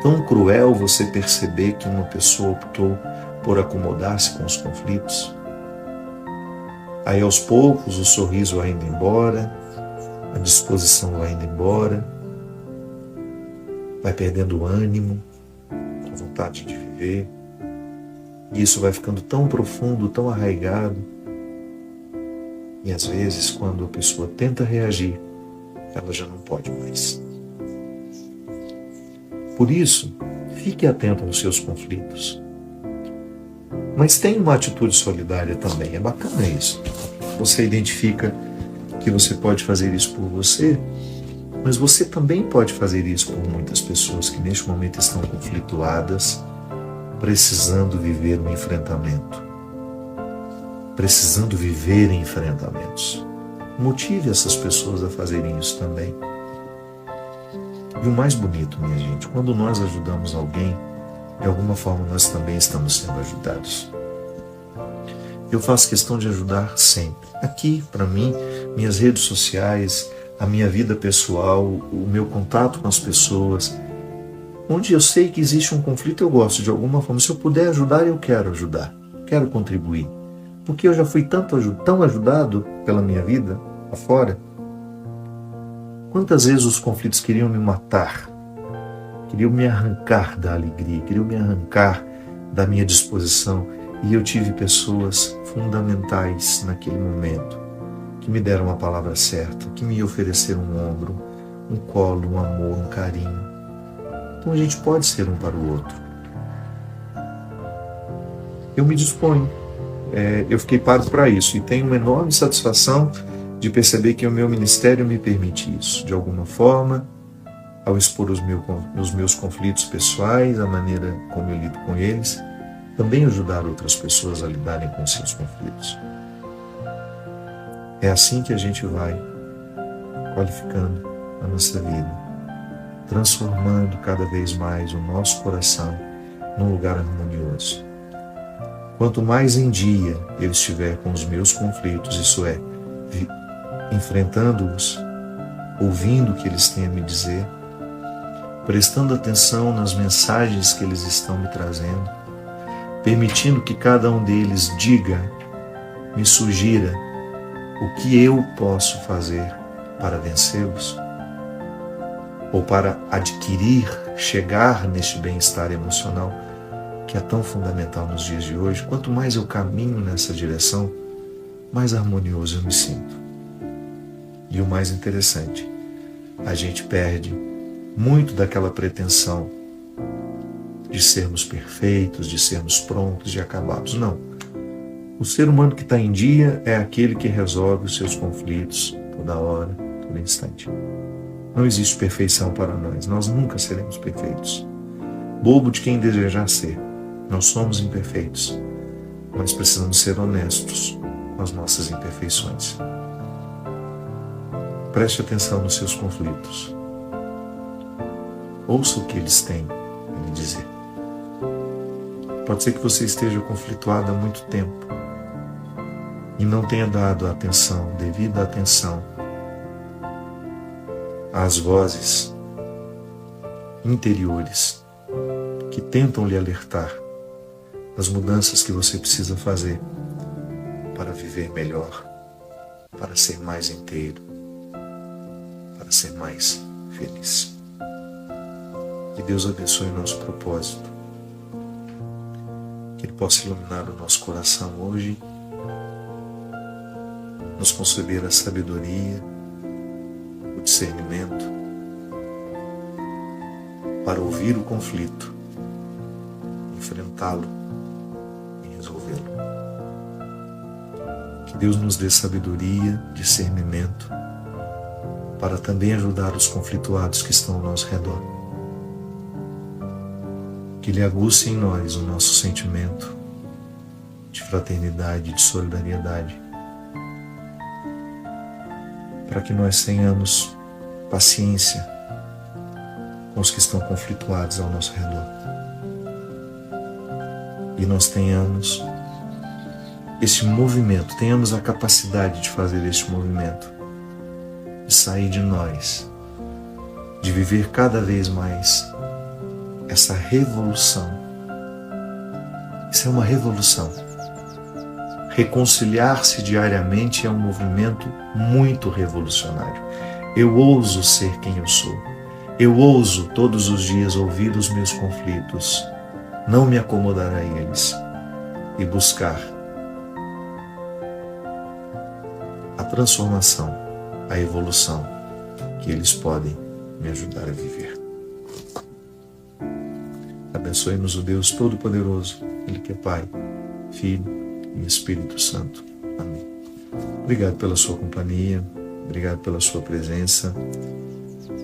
tão cruel você perceber que uma pessoa optou por acomodar-se com os conflitos. Aí aos poucos o sorriso vai indo embora, a disposição vai indo embora, vai perdendo o ânimo, a vontade de viver. E isso vai ficando tão profundo, tão arraigado. E às vezes, quando a pessoa tenta reagir, ela já não pode mais. Por isso, fique atento aos seus conflitos. Mas tenha uma atitude solidária também. É bacana isso. Você identifica que você pode fazer isso por você, mas você também pode fazer isso por muitas pessoas que neste momento estão conflituadas, precisando viver um enfrentamento, precisando viver enfrentamentos. Motive essas pessoas a fazerem isso também. E o mais bonito, minha gente, quando nós ajudamos alguém, de alguma forma nós também estamos sendo ajudados. Eu faço questão de ajudar sempre. Aqui, para mim, minhas redes sociais, a minha vida pessoal, o meu contato com as pessoas, onde eu sei que existe um conflito, eu gosto de alguma forma. Se eu puder ajudar, eu quero ajudar. Quero contribuir. Porque eu já fui tão ajudado pela minha vida afora. Quantas vezes os conflitos queriam me matar, queriam me arrancar da alegria, queriam me arrancar da minha disposição. E eu tive pessoas fundamentais naquele momento, que me deram a palavra certa, que me ofereceram um ombro, um colo, um amor, um carinho. Então a gente pode ser um para o outro. Eu me disponho. Eu fiquei pago para isso e tenho uma enorme satisfação de perceber que o meu ministério me permite isso. De alguma forma, ao expor os meus conflitos pessoais, a maneira como eu lido com eles, também ajudar outras pessoas a lidarem com seus conflitos. É assim que a gente vai qualificando a nossa vida, transformando cada vez mais o nosso coração num lugar harmonioso. Quanto mais em dia eu estiver com os meus conflitos, isso é, enfrentando-os, ouvindo o que eles têm a me dizer, prestando atenção nas mensagens que eles estão me trazendo, permitindo que cada um deles diga, me sugira o que eu posso fazer para vencê-los, ou para adquirir, chegar neste bem-estar emocional que é tão fundamental nos dias de hoje. Quanto mais eu caminho nessa direção, mais harmonioso eu me sinto. E o mais interessante, a gente perde muito daquela pretensão de sermos perfeitos, de sermos prontos e acabados. Não. O ser humano que está em dia é aquele que resolve os seus conflitos toda hora, todo instante. Não existe perfeição para nós. Nós nunca seremos perfeitos. Bobo de quem desejar ser. Nós somos imperfeitos, mas precisamos ser honestos com as nossas imperfeições. Preste atenção nos seus conflitos. Ouça o que eles têm a lhe dizer. Pode ser que você esteja conflituado há muito tempo e não tenha dado atenção, devida atenção às vozes interiores que tentam lhe alertar das mudanças que você precisa fazer para viver melhor, para ser mais inteiro, para ser mais feliz. Que Deus abençoe o nosso propósito, que Ele possa iluminar o nosso coração hoje, nos conceder a sabedoria, o discernimento para ouvir o conflito, enfrentá-lo e resolvê-lo. Que Deus nos dê sabedoria, discernimento para também ajudar os conflituados que estão ao nosso redor. Que Ele aguce em nós o nosso sentimento de fraternidade, de solidariedade, para que nós tenhamos paciência com os que estão conflituados ao nosso redor. E nós tenhamos esse movimento, tenhamos a capacidade de fazer este movimento, de sair de nós, de viver cada vez mais essa revolução. Isso é uma revolução. Reconciliar-se diariamente é um movimento muito revolucionário. Eu ouso ser quem eu sou. Eu ouso todos os dias ouvir os meus conflitos, não me acomodar a eles e buscar a transformação, a evolução que eles podem me ajudar a viver. Abençoe-nos o Deus Todo-Poderoso, Ele que é Pai, Filho e Espírito Santo. Amém. Obrigado pela sua companhia, obrigado pela sua presença.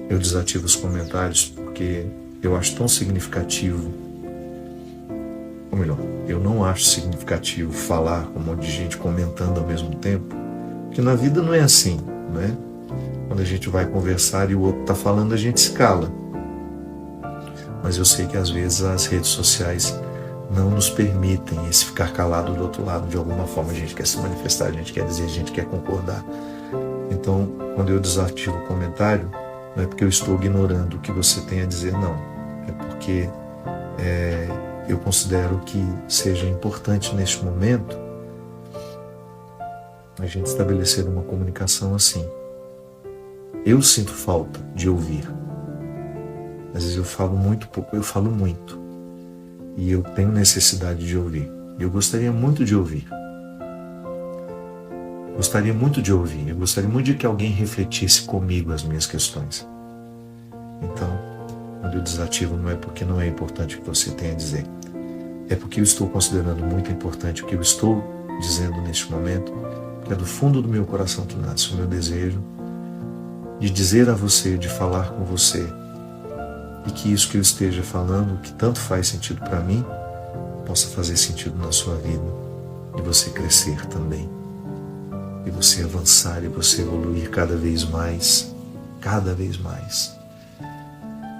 Eu desativo os comentários porque eu acho tão significativo, ou melhor, eu não acho significativo falar com um monte de gente comentando ao mesmo tempo, porque na vida não é assim, né? Quando a gente vai conversar e o outro está falando, a gente se cala. Mas eu sei que às vezes as redes sociais não nos permitem esse ficar calado do outro lado. De alguma forma a gente quer se manifestar, a gente quer dizer, a gente quer concordar. Então, quando eu desativo o comentário, não é porque eu estou ignorando o que você tem a dizer, não. É porque eu considero que seja importante neste momento a gente estabelecer uma comunicação assim. Eu sinto falta de ouvir. Às vezes eu falo muito pouco, eu falo muito. E eu tenho necessidade de ouvir. Eu gostaria muito de ouvir. Gostaria muito de ouvir. Eu gostaria muito de que alguém refletisse comigo as minhas questões. Então, quando eu desativo, não é porque não é importante o que você tem a dizer. É porque eu estou considerando muito importante o que eu estou dizendo neste momento, que é do fundo do meu coração que nasce o meu desejo de dizer a você, de falar com você, e que isso que eu esteja falando, que tanto faz sentido para mim, possa fazer sentido na sua vida, e você crescer também, e você avançar, e você evoluir cada vez mais,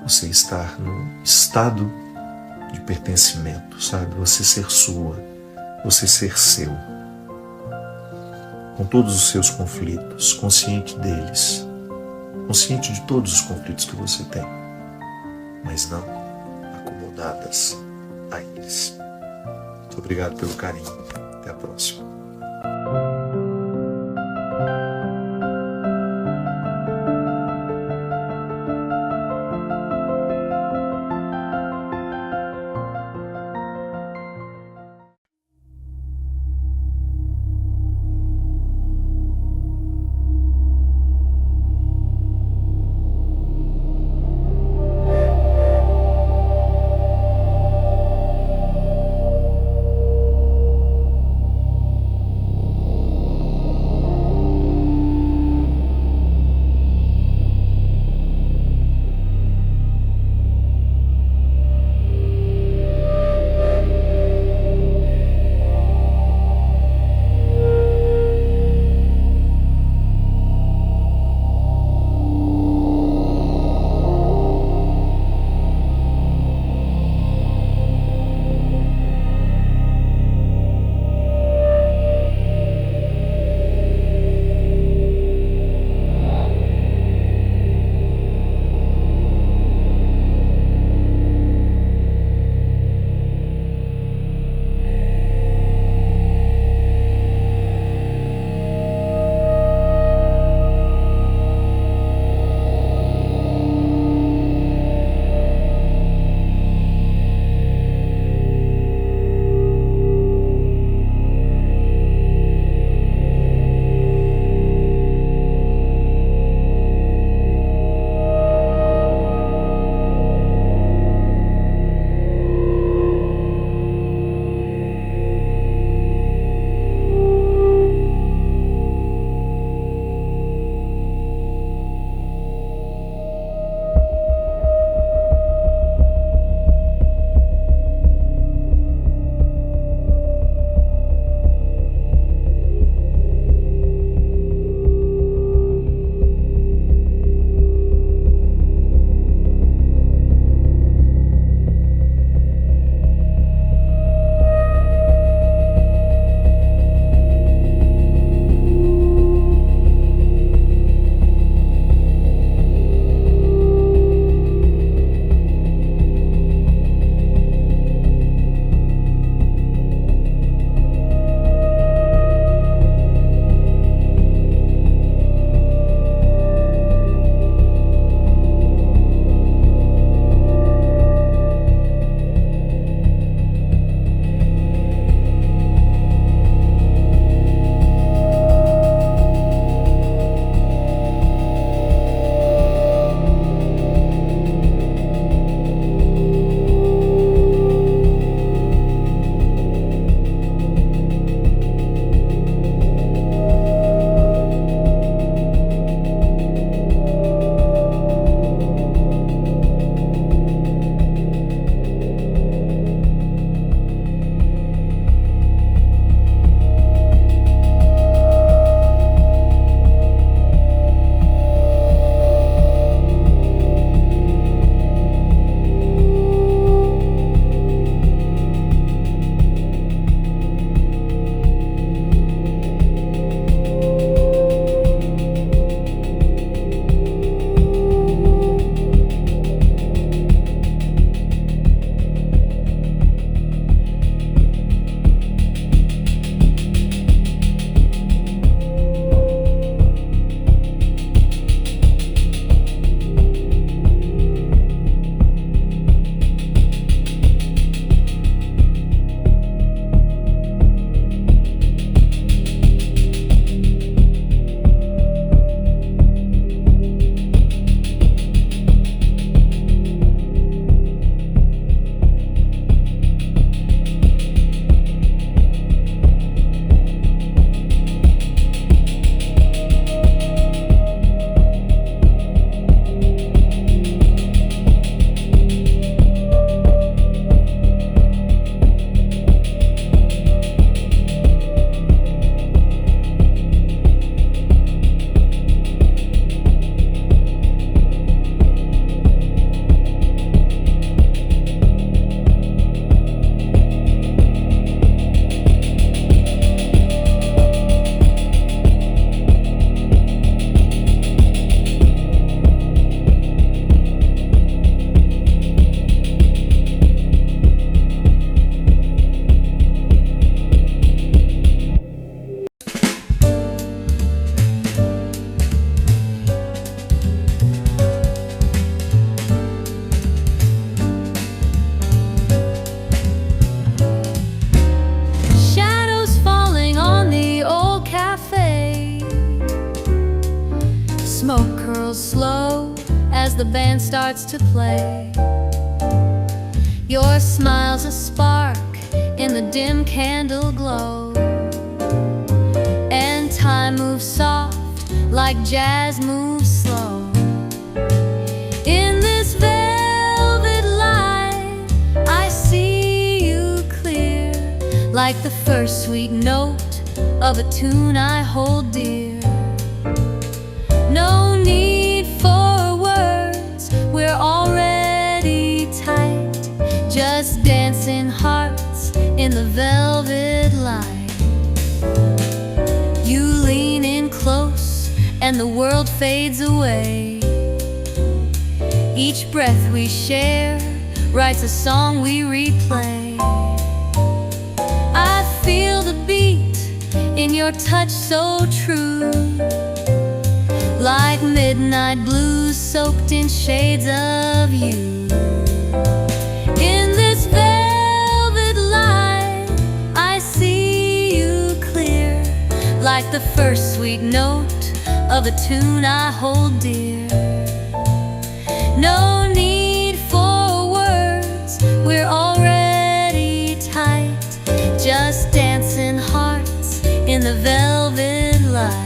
você estar num estado de pertencimento, sabe? Você ser sua, você ser seu, com todos os seus conflitos, consciente deles, consciente de todos os conflitos que você tem, mas não acomodadas a eles. Muito obrigado pelo carinho. Até a próxima. the band starts to play. Your smile's a spark in the dim candle glow, and time moves soft like jazz moves slow. In this velvet light, I see you clear, like the first sweet note of a tune I hold dear. No need for words, we're already tight, just dancing hearts in the velvet light. You lean in close and the world fades away. Each breath we share writes a song we replay. I feel the beat in your touch so true, like midnight blues soaked in shades of you. In this velvet light, I see you clear, like the first sweet note of a tune I hold dear. No need for words, we're already tight, just dancing hearts in the velvet light.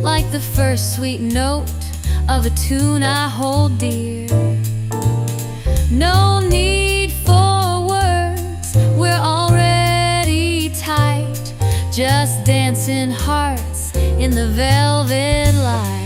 Like the first sweet note of a tune I hold dear. No need for words, we're already tight, just dancing hearts in the velvet light.